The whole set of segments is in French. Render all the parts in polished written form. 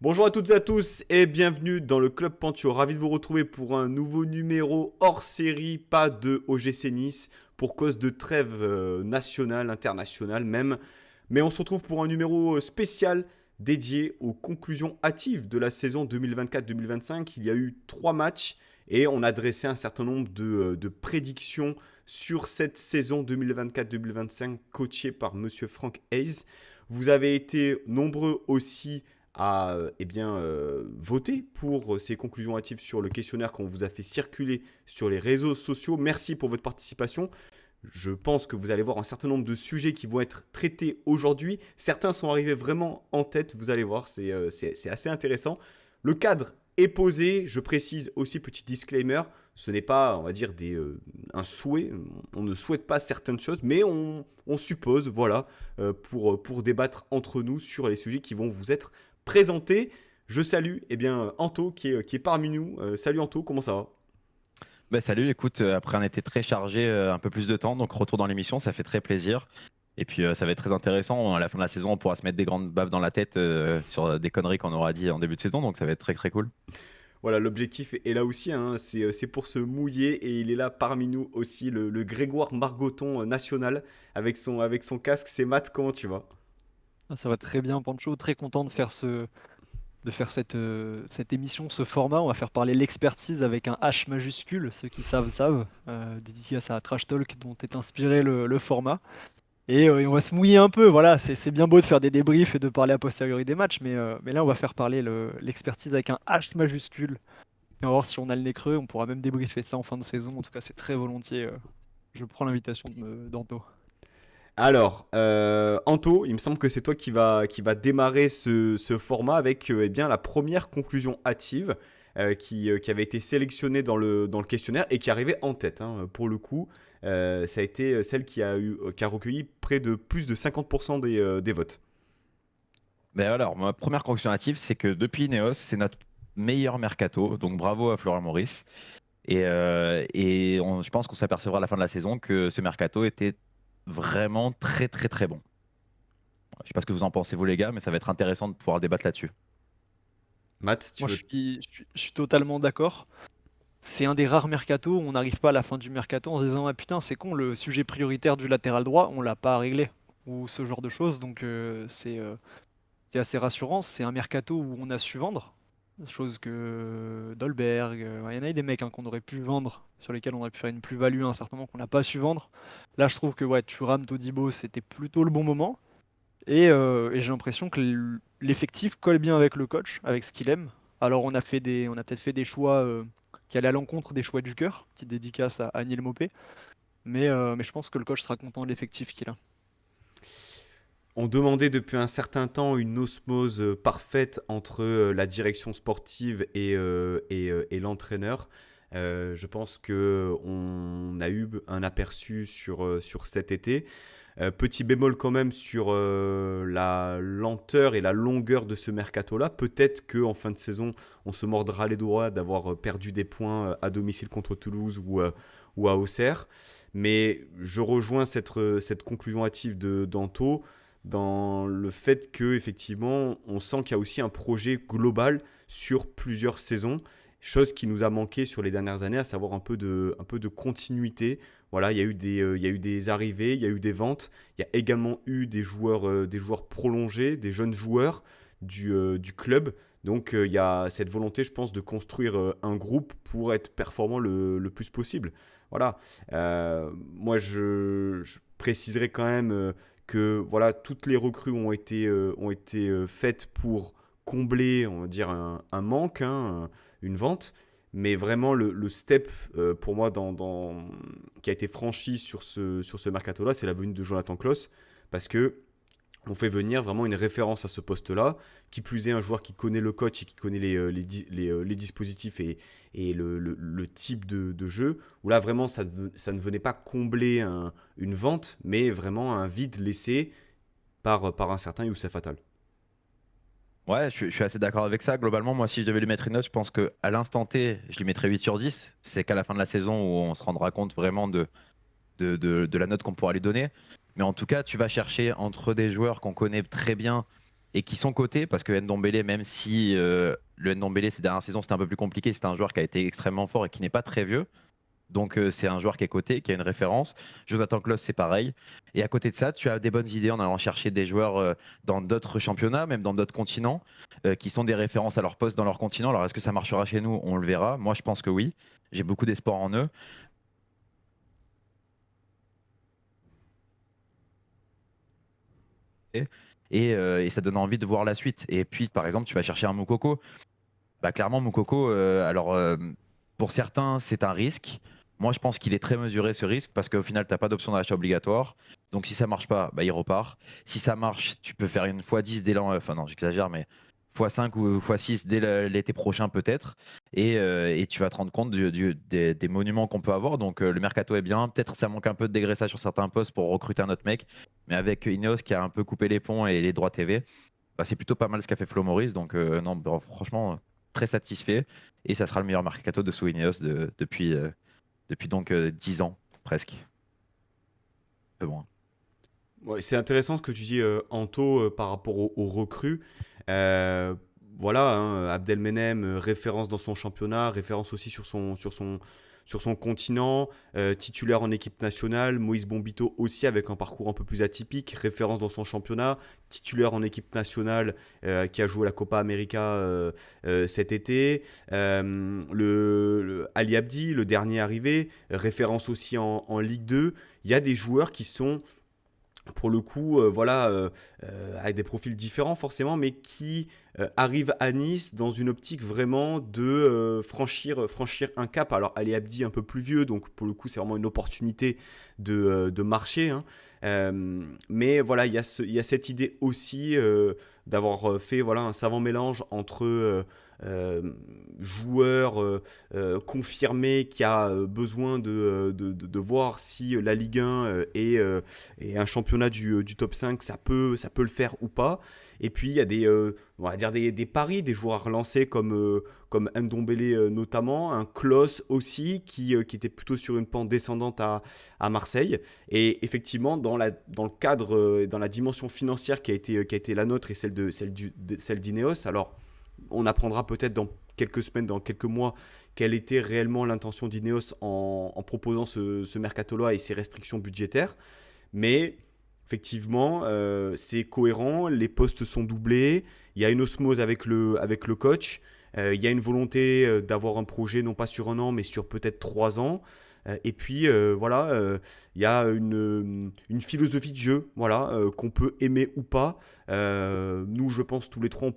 Bonjour à toutes et à tous et bienvenue dans le Club Pantio. Ravi de vous retrouver pour un nouveau numéro hors série, pas de OGC Nice pour cause de trêve nationale, internationale même. Mais on se retrouve pour un numéro spécial dédié aux conclusions hâtives de la saison 2024-2025. Il y a eu 3 matchs et on a dressé un certain nombre de prédictions sur cette saison 2024-2025 coachée par Monsieur Frank Hayes. Vous avez été nombreux aussi à voter pour ces conclusions hâtives sur le questionnaire qu'on vous a fait circuler sur les réseaux sociaux. Merci pour votre participation. Je pense que vous allez voir un certain nombre de sujets qui vont être traités aujourd'hui. Certains sont arrivés vraiment en tête, vous allez voir, c'est assez intéressant. Le cadre est posé, je précise aussi, petit disclaimer, ce n'est pas, on va dire, un souhait, on ne souhaite pas certaines choses, mais on suppose, voilà, pour débattre entre nous sur les sujets qui vont vous être présentés. Je salue Anto qui est parmi nous. Salut Anto, comment ça va? Bah salut, écoute, après un été très chargé, un peu plus de temps, donc retour dans l'émission, ça fait très plaisir. Et puis ça va être très intéressant. À la fin de la saison, on pourra se mettre des grandes baffes dans la tête sur des conneries qu'on aura dit en début de saison, donc ça va être très très cool. Voilà, l'objectif est là aussi, hein, c'est pour se mouiller et il est là parmi nous aussi, le Grégoire Margoton national avec son casque. C'est Matt, comment tu vas? Ah, ça va très bien, Pancho. Très content de faire cette émission, ce format. On va faire parler l'expertise avec un H majuscule. Ceux qui savent, savent. Dédicace à Trash Talk dont est inspiré le format. Et on va se mouiller un peu. Voilà, c'est bien beau de faire des débriefs et de parler a posteriori des matchs, mais là, on va faire parler l'expertise avec un H majuscule. Et on va voir si on a le nez creux. On pourra même débriefer ça en fin de saison. En tout cas, c'est très volontiers. Je prends l'invitation d'Anto. Alors, Anto, il me semble que c'est toi qui va démarrer ce format avec la première conclusion hâtive qui avait été sélectionnée dans le questionnaire et qui arrivait en tête, hein, pour le coup. Ça a été celle qui a recueilli près de plus de 50% des votes. Mais alors, ma première conclusion native, c'est que depuis Ineos, c'est notre meilleur mercato, donc bravo à Florent Maurice. Je pense qu'on s'apercevra à la fin de la saison que ce mercato était vraiment très très très bon. Je sais pas ce que vous en pensez vous les gars, mais ça va être intéressant de pouvoir débattre là-dessus. Matt, tu Moi, veux... je suis totalement d'accord. C'est un des rares mercatos où on n'arrive pas à la fin du mercato en se disant: «Ah putain, c'est con, le sujet prioritaire du latéral droit, on l'a pas réglé» ou ce genre de choses. Donc c'est assez rassurant. C'est un mercato où on a su vendre, chose que Dolberg, il y en a eu des mecs, hein, qu'on aurait pu vendre, sur lesquels on aurait pu faire une plus-value à un certain moment qu'on n'a pas su vendre. Là, je trouve que ouais, Thuram, Todibo, c'était plutôt le bon moment et j'ai l'impression que l'effectif colle bien avec le coach, avec ce qu'il aime. Alors on a peut-être fait des choix, qui allaient à l'encontre des choix du cœur. Petite dédicace à Neil Maupay. Mais je pense que le coach sera content de l'effectif qu'il a. On demandait depuis un certain temps une osmose parfaite entre la direction sportive et l'entraîneur. Je pense qu'on a eu un aperçu sur cet été. Petit bémol quand même sur la lenteur et la longueur de ce mercato-là. Peut-être qu'en fin de saison, on se mordra les doigts d'avoir perdu des points à domicile contre Toulouse ou à Auxerre. Mais je rejoins cette conclusion hâtive d'Anto dans le fait que effectivement, on sent qu'il y a aussi un projet global sur plusieurs saisons, chose qui nous a manqué sur les dernières années, à savoir un peu de continuité. Voilà, il y a eu des arrivées, il y a eu des ventes, il y a également eu des joueurs prolongés, des jeunes joueurs du club. Donc il y a cette volonté, je pense, de construire un groupe pour être performant le plus possible. Voilà. Moi, je préciserai quand même que voilà, toutes les recrues ont été faites pour combler, on va dire, un manque, hein, une vente. Mais vraiment, le step, pour moi, qui a été franchi sur ce mercato-là, c'est la venue de Jonathan Klaus. Parce que on fait venir vraiment une référence à ce poste-là. Qui plus est, un joueur qui connaît le coach et qui connaît les dispositifs et le type de jeu. Où là, vraiment, ça ne venait pas combler une vente, mais vraiment un vide laissé par un certain Youssef Attal. Ouais, je suis assez d'accord avec ça. Globalement, moi, si je devais lui mettre une note, je pense qu'à l'instant T, je lui mettrais 8 sur 10. C'est qu'à la fin de la saison où on se rendra compte vraiment de la note qu'on pourra lui donner. Mais en tout cas, tu vas chercher entre des joueurs qu'on connaît très bien et qui sont cotés parce que Ndombele, même si le Ndombele ces dernières saisons c'était un peu plus compliqué, c'est un joueur qui a été extrêmement fort et qui n'est pas très vieux. Donc c'est un joueur qui est coté, qui a une référence. Jonathan Klaus, c'est pareil. Et à côté de ça, tu as des bonnes idées en allant chercher des joueurs dans d'autres championnats, même dans d'autres continents, qui sont des références à leur poste dans leur continent. Alors est-ce que ça marchera chez nous? On le verra. Moi, je pense que oui. J'ai beaucoup d'espoir en eux. Et ça donne envie de voir la suite. Et puis, par exemple, tu vas chercher un Moukoko. Bah, clairement, Moukoko, pour certains, c'est un risque. Moi, je pense qu'il est très mesuré ce risque parce qu'au final, tu n'as pas d'option d'achat obligatoire. Donc, si ça marche pas, bah, il repart. Si ça marche, tu peux faire une x10 dès l'an. Enfin, non, j'exagère, mais x5 ou x6 dès l'été prochain, peut-être. Et tu vas te rendre compte des monuments qu'on peut avoir. Donc, le mercato est bien. Peut-être ça manque un peu de dégraissage sur certains postes pour recruter un autre mec. Mais avec Ineos qui a un peu coupé les ponts et les droits TV, bah, c'est plutôt pas mal ce qu'a fait Flo Maurice. Donc, non, bah, franchement, très satisfait. Et ça sera le meilleur mercato de sous Ineos depuis donc 10 ans, presque. Un peu moins. Ouais, c'est intéressant ce que tu dis, Anto, par rapport aux recrues. Euh, voilà, hein, Abdelmenem, référence dans son championnat, référence aussi sur son continent, titulaire en équipe nationale. Moïse Bombito aussi avec un parcours un peu plus atypique, référence dans son championnat, titulaire en équipe nationale, qui a joué la Copa América cet été. Ali Abdi, le dernier arrivé, référence aussi en Ligue 2. Il y a des joueurs qui sont pour le coup, voilà, avec des profils différents forcément, mais qui arrivent à Nice dans une optique vraiment de franchir un cap. Alors, Ali Abdi un peu plus vieux, donc pour le coup, c'est vraiment une opportunité de marcher, hein. Mais voilà, il y a cette idée aussi d'avoir fait voilà, un savant mélange entre euh, joueur confirmé qui a besoin de voir si la Ligue 1 et un championnat du top 5, ça peut le faire ou pas. Et puis il y a on va dire des paris, des joueurs à relancer comme Ndombele notamment, un Klos aussi qui était plutôt sur une pente descendante à Marseille. Et effectivement, dans le cadre, dans la dimension financière qui a été la nôtre et celle d'Ineos, alors on apprendra peut-être dans quelques semaines, dans quelques mois, quelle était réellement l'intention d'Ineos en proposant ce mercato-là et ses restrictions budgétaires. Mais effectivement, c'est cohérent, les postes sont doublés, il y a une osmose avec le coach, il y a une volonté d'avoir un projet non pas sur un an, mais sur peut-être 3 ans. Et puis voilà, il y a une philosophie de jeu voilà, qu'on peut aimer ou pas. Nous, je pense, tous les trois,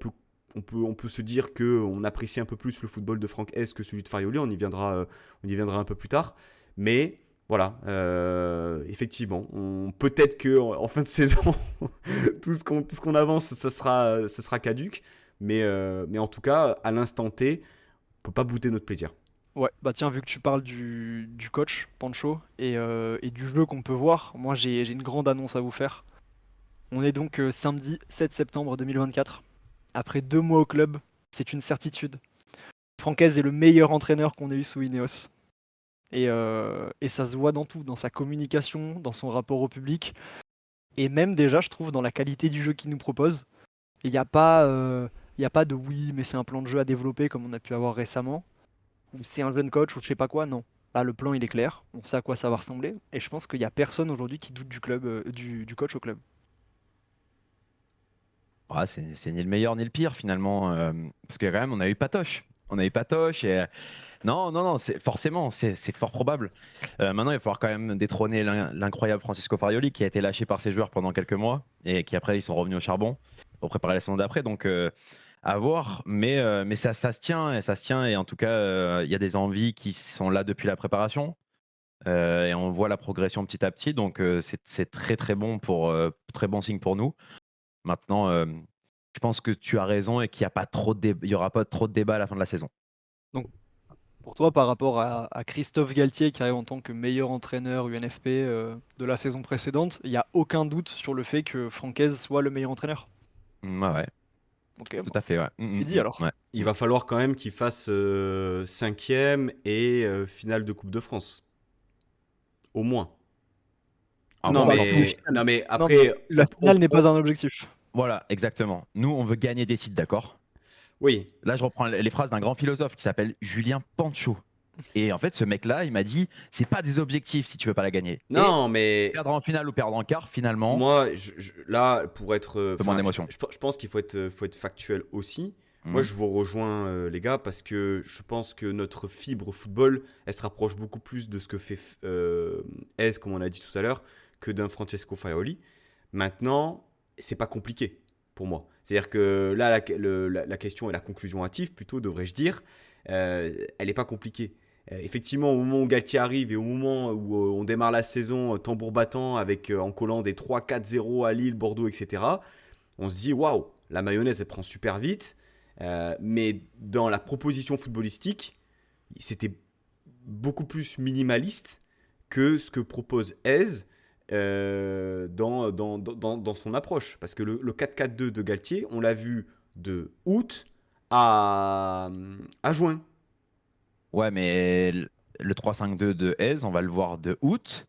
on peut se dire qu'on apprécie un peu plus le football de Franck Hez que celui de Farioli. On y viendra un peu plus tard. Mais voilà, effectivement, peut-être qu'en fin de saison, tout ce qu'on avance, ça sera caduque. Mais en tout cas, à l'instant T, on peut pas bouter notre plaisir. Ouais, bah tiens, vu que tu parles du coach, Pancho, et du jeu qu'on peut voir, moi j'ai une grande annonce à vous faire. On est donc samedi 7 septembre 2024. Après 2 mois au club, c'est une certitude. Francaise est le meilleur entraîneur qu'on ait eu sous Ineos. Et ça se voit dans tout, dans sa communication, dans son rapport au public, et même déjà, je trouve, dans la qualité du jeu qu'il nous propose. Il n'y a pas, y a pas de oui, mais c'est un plan de jeu à développer comme on a pu avoir récemment, ou c'est un jeune coach, ou je sais pas quoi, non. Là, le plan, il est clair, on sait à quoi ça va ressembler, et je pense qu'il n'y a personne aujourd'hui qui doute du club, du coach au club. Ah, c'est ni le meilleur ni le pire finalement. Parce que quand même, on a eu Patoche. On a eu Patoche et. Non, non, non, forcément, c'est fort probable. Maintenant, il va falloir quand même détrôner l'incroyable Francisco Farioli qui a été lâché par ses joueurs pendant quelques mois et qui après ils sont revenus au charbon pour préparer la saison d'après. Donc à voir, mais ça se tient et ça se tient et en tout cas il y a des envies qui sont là depuis la préparation et on voit la progression petit à petit. Donc c'est très très bon très bon signe pour nous. Maintenant, je pense que tu as raison et qu'il y a pas trop il y aura pas trop de débat à la fin de la saison. Donc, pour toi, par rapport à Christophe Galtier, qui arrive en tant que meilleur entraîneur UNFP de la saison précédente, il n'y a aucun doute sur le fait que Francaise soit le meilleur entraîneur. Ouais, ouais, Ok, tout bon, à fait, ouais. c'est dit alors. Ouais. Il va falloir quand même qu'il fasse cinquième et finale de Coupe de France. Au moins. Ah, moi, on s'en fout. Finale. Non, mais Non, après, mais la finale n'est pas un objectif. Voilà, exactement. Nous, on veut gagner des titres, d'accord? Oui, Là, je reprends les phrases d'un grand philosophe qui s'appelle Julien Pancho. Et en fait, ce mec-là, il m'a dit, c'est pas des objectifs si tu veux pas la gagner. Et non, mais perdre en finale ou perdre en quart, finalement, moi, là, pour être. peu moins Enfin, d'émotion. je pense qu'il faut être factuel aussi. Moi, Mhm. je vous rejoins, les gars, parce que je pense que notre fibre football, elle se rapproche beaucoup plus de ce que fait Ez, comme on a dit tout à l'heure, que d'un Francesco Faioli. Maintenant, c'est pas compliqué pour moi. C'est-à-dire que là, la question et la conclusion hâtive, plutôt, devrais-je dire, elle n'est pas compliquée. Effectivement, au moment où Galtier arrive et au moment où on démarre la saison tambour battant avec en collant des 3-4-0 à Lille, Bordeaux, etc., on se dit waouh, la mayonnaise elle prend super vite. Mais dans la proposition footballistique, c'était beaucoup plus minimaliste que ce que propose Ez dans son approche. Parce que le 4-4-2 de Galtier, on l'a vu de août à juin. Ouais, mais le 3-5-2 de Hez, on va le voir de août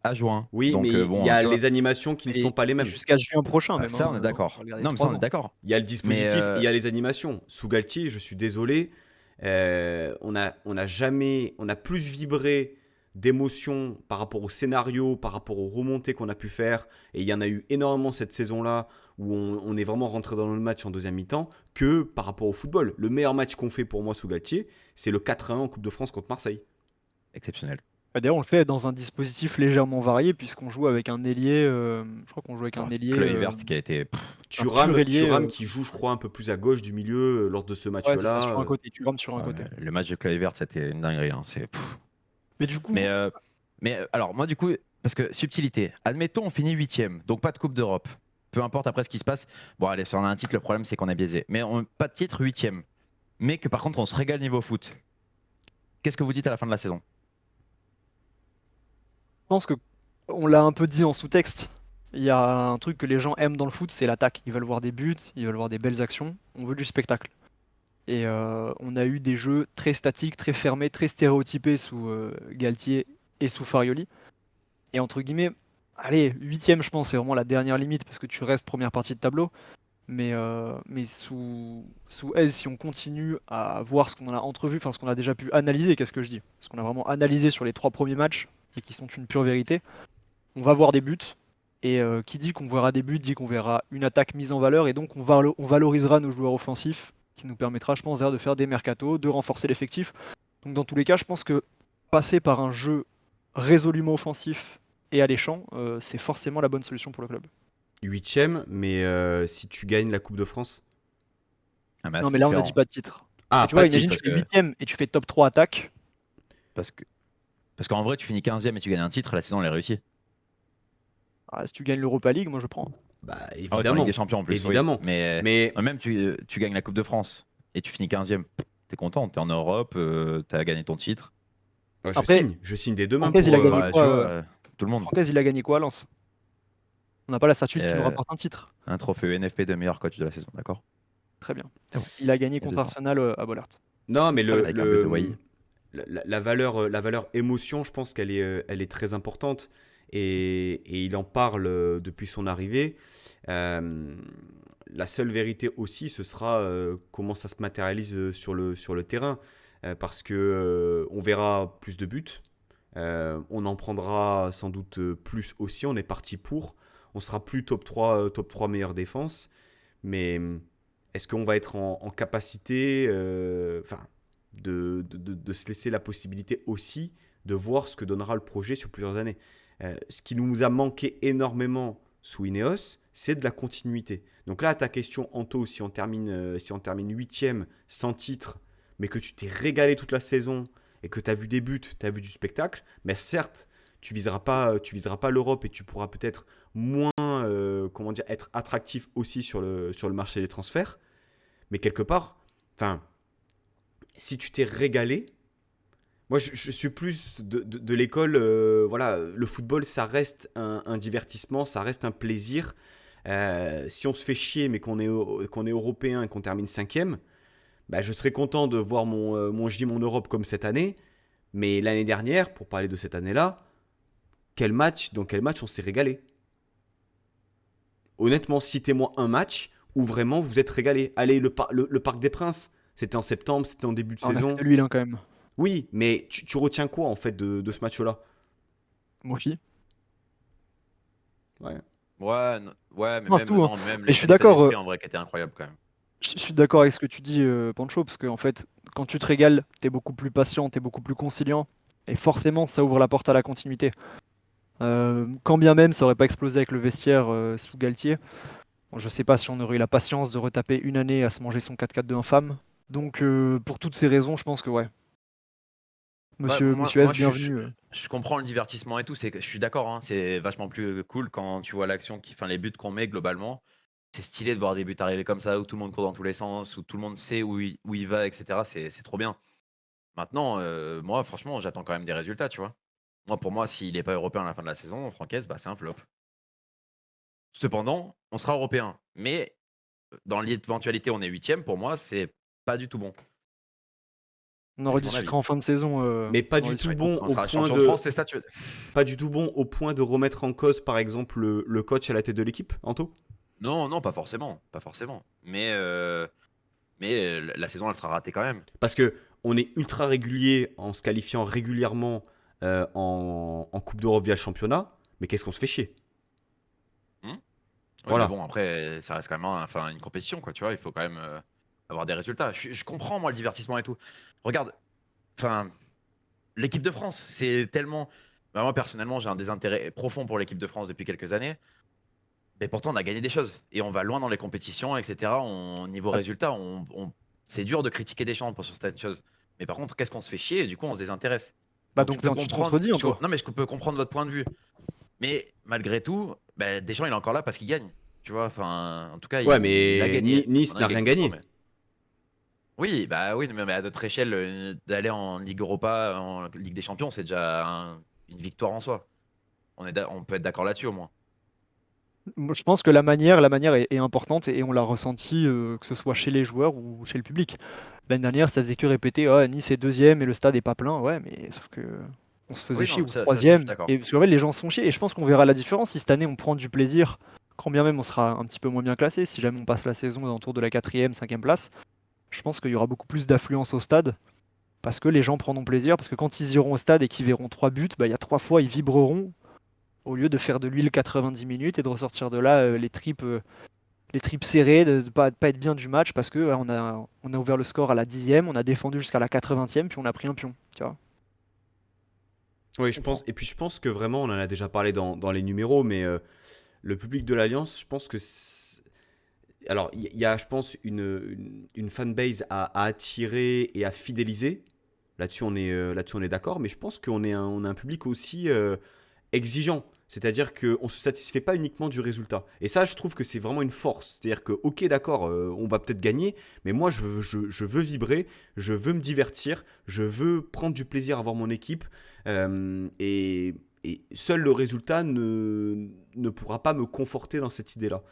à juin. Oui, mais Donc, il y bon, a tu vois, les animations qui ne sont Et, pas les et mêmes. jusqu'à juin prochain même, ça, on est on va d'accord. regarder Non, mais ça, 3 on est ans. d'accord. Il y a le Mais dispositif et il y a les animations. Sous Galtier, je suis désolé, on a plus vibré d'émotions par rapport au scénario, par rapport aux remontées qu'on a pu faire. Et il y en a eu énormément cette saison-là où on est vraiment rentré dans le match en deuxième mi-temps que par rapport au football. Le meilleur match qu'on fait pour moi sous Galtier, c'est le 4-1 en Coupe de France contre Marseille. exceptionnel. D'ailleurs, on le fait dans un dispositif légèrement varié puisqu'on joue avec un ailier, je crois qu'on joue avec un Alors, ailier, Chloé Verte qui a été. un pur ailier, Thuram qui joue, je crois, un peu plus à gauche du milieu lors de ce ouais, c'est ça, match-là. sur un côté, tu rames sur un Ouais, côté. le match de Chloé Verte, c'était une dinguerie. Hein, Mais du coup, Mais, euh, mais alors, moi, du coup, parce que subtilité, admettons, on finit 8ème, donc pas de Coupe d'Europe. Peu importe après ce qui se passe. Bon, allez, si on a un titre, le problème, c'est qu'on est biaisé. Mais pas de titre, 8ème. Mais que par contre, on se régale niveau foot. Qu'est-ce que vous dites à la fin de la saison? je pense que on l'a un peu dit en sous-texte. Il y a un truc que les gens aiment dans le foot, c'est l'attaque. Ils veulent voir des buts, ils veulent voir des belles actions. On veut du spectacle. Et on a eu des jeux très statiques, très fermés, très stéréotypés sous Galtier et sous Farioli. Et entre guillemets, allez, huitième, je pense, c'est vraiment la dernière limite parce que tu restes première partie de tableau. Mais sous Hez, si on continue à voir ce qu'on a entrevu, enfin ce qu'on a déjà pu analyser, qu'est-ce que je dis? Ce qu'on a vraiment analysé sur les 3 premiers matchs et qui sont une pure vérité, on va voir des buts. Et qui dit qu'on verra des buts dit qu'on verra une attaque mise en valeur et donc on valorisera nos joueurs offensifs, qui nous permettra, je pense, d'ailleurs, de faire des mercatos, de renforcer l'effectif. Donc dans tous les cas, je pense que passer par un jeu résolument offensif et alléchant, c'est forcément la bonne solution pour le club. Huitième, mais si tu gagnes la Coupe de France. Ah bah, Non, c'est mais là, on a dit différent. pas de titre. Ah, Et tu pas vois, de imagine, titre. tu Parce fais que, huitième et tu fais top 3 attaque. parce que, parce qu'en vrai, tu finis 15ème et tu gagnes un titre, la saison, elle est réussie. Ah, si tu gagnes l'Europa League, moi je prends. Bah, Ah ouais, c'est en Ligue des évidemment. Champions en plus, oui. Évidemment. Mais Même, tu gagnes la Coupe de France et tu finis 15ème. T'es content, t'es en Europe, t'as gagné ton titre. Après, je signe dès demain Francaise, il pour. a gagné Bah, tu quoi vois, tout le monde. Francaise, il a gagné quoi à Lens? On n'a pas la certitude qu'il nous Euh, rapporte un titre. un trophée NFP de meilleur coach de la saison, d'accord? Très bien. C'est bon, Il a gagné il y a contre 2 ans. Arsenal à Bollard. Non, mais Très bien. Avec un but de Wai. la valeur émotion, je pense elle est très importante. Et il en parle depuis son arrivée. Euh, la seule vérité aussi, ce sera comment ça se matérialise sur le terrain. Parce que on verra plus de buts. On en prendra sans doute plus aussi. On est parti pour. On sera plus top 3 meilleure défense. Mais est-ce qu'on va être en capacité de se laisser la possibilité aussi de voir ce que donnera le projet sur plusieurs années? Ce qui nous a manqué énormément sous Ineos, c'est de la continuité. Donc là, à ta question, Anto, si on termine 8ème sans titre, mais que tu t'es régalé toute la saison et que tu as vu des buts, tu as vu du spectacle, mais certes, tu viseras pas l'Europe et tu pourras peut-être moins comment dire, être attractif aussi sur le marché des transferts. Mais quelque part, enfin, si tu t'es régalé, moi je suis plus de l'école, voilà, le football ça reste un divertissement, ça reste un plaisir. Si on se fait chier mais qu'on est européen et qu'on termine cinquième, bah, je serais content de voir mon gym en Europe comme cette année. Mais l'année dernière, pour parler de cette année-là, dans quel match on s'est régalé? honnêtement, citez-moi un match où vraiment vous êtes régalé. Allez, le Parc des Princes, c'était en septembre, c'était en début de On a fait saison. de l'huile, hein, quand même. Oui, mais tu retiens quoi en fait de ce match-là? Moi aussi. Ouais. Ouais, ouais, mais Non, c'est même, tout, hein. non, même Mais je suis l'état d'accord. d'esprit en vrai qui était incroyable quand même. Je suis d'accord avec ce que tu dis, Pancho, parce qu'en fait, quand tu te régales, t'es beaucoup plus patient, t'es beaucoup plus conciliant, et forcément, ça ouvre la porte à la continuité. Quand bien même ça aurait pas explosé avec le vestiaire sous Galtier, bon, je sais pas si on aurait eu la patience de retaper une année à se manger son 4-4 de infâme. Donc, pour toutes ces raisons, je pense que ouais, Ouais, Monsieur moi S, bienvenue. je comprends le divertissement et tout, c'est que je suis d'accord, hein, c'est vachement plus cool quand tu vois l'action enfin les buts qu'on met globalement. C'est stylé de voir des buts arriver comme ça, où tout le monde court dans tous les sens, où tout le monde sait où il va, etc. C'est trop bien. Maintenant, moi, franchement, j'attends quand même des résultats, tu vois. Moi, pour moi, s'il n'est pas européen à la fin de la saison, Francaise, bah, c'est un flop. Cependant, on sera européen. Mais dans l'éventualité, on est huitième, pour moi, c'est pas du tout bon. On en Mais c'est mon rediscutera avis. en fin de saison. Mais pas On en du tout discutera. bon On au sera point champion de France, de c'est ça, tu veux. pas du tout bon au point de remettre en cause, par exemple, le coach à la tête de l'équipe, Anto? Non, non, pas forcément. Pas forcément. Mais la saison, elle sera ratée quand même. Parce que on est ultra régulier en se qualifiant régulièrement en Coupe d'Europe via le championnat, mais qu'est-ce qu'on se fait chier? Hmm. Oui, mais Voilà. bon, après, ça reste quand même enfin, une compétition, quoi, tu vois. Il faut quand même avoir des résultats. Je comprends, moi, le divertissement et tout. Regarde, enfin, l'équipe de France, c'est tellement. Bah, moi, personnellement, j'ai un désintérêt profond pour l'équipe de France depuis quelques années. Mais pourtant, on a gagné des choses. Et on va loin dans les compétitions, etc. Niveau Ah, résultat, c'est dur de critiquer Deschamps pour sur certaines choses. Mais par contre, qu'est-ce qu'on se fait chier? Et du coup, on se désintéresse. Bah Donc, je donc peux tu te comprendre. contredis, hein, toi. Non, mais je peux comprendre votre point de vue. Mais malgré tout, bah, Deschamps, il est encore là parce qu'il gagne. Tu vois, enfin, en tout cas, ouais, il a mais gagné. On Nice a n'a gagné rien quelques fois, gagné. mais. Oui, bah oui, mais à notre échelle, d'aller en Ligue Europa, en Ligue des Champions, c'est déjà une victoire en soi. On peut être d'accord là-dessus au moins. Moi, je pense que la manière est importante et on l'a ressenti, que ce soit chez les joueurs ou chez le public. L'année dernière, ça faisait que répéter: «Ah, Nice est deuxième et le stade est pas plein». Ouais, mais sauf que on se faisait Oui, chier non, ou ça, je suis troisième d'accord. et parce qu'en fait, les gens se font chier et je pense qu'on verra la différence si cette année on prend du plaisir, quand bien même on sera un petit peu moins bien classé. Si jamais on passe la saison aux alentours de la quatrième, cinquième place, je pense qu'il y aura beaucoup plus d'affluence au stade parce que les gens prendront plaisir, parce que quand ils iront au stade et qu'ils verront 3 buts, bah, il y a 3 fois, ils vibreront au lieu de faire de l'huile 90 minutes et de ressortir de là, les tripes serrées, de pas être bien du match parce que on a ouvert le score à la 10e, on a défendu jusqu'à la 80e, puis on a pris un pion. Tu vois? Oui, Je je comprends. pense. Et puis je pense que vraiment, on en a déjà parlé dans les numéros, mais le public de l'Alliance, je pense que alors, il y a, je pense, une fanbase à attirer et à fidéliser. Là-dessus, on est d'accord, mais je pense on a un public aussi exigeant. C'est-à-dire qu'on ne se satisfait pas uniquement du résultat. Et ça, je trouve que c'est vraiment une force. C'est-à-dire que, ok, d'accord, on va peut-être gagner, mais moi, je veux vibrer, je veux me divertir, je veux prendre du plaisir à voir mon équipe. Et seul le résultat ne pourra pas me conforter dans cette idée-là.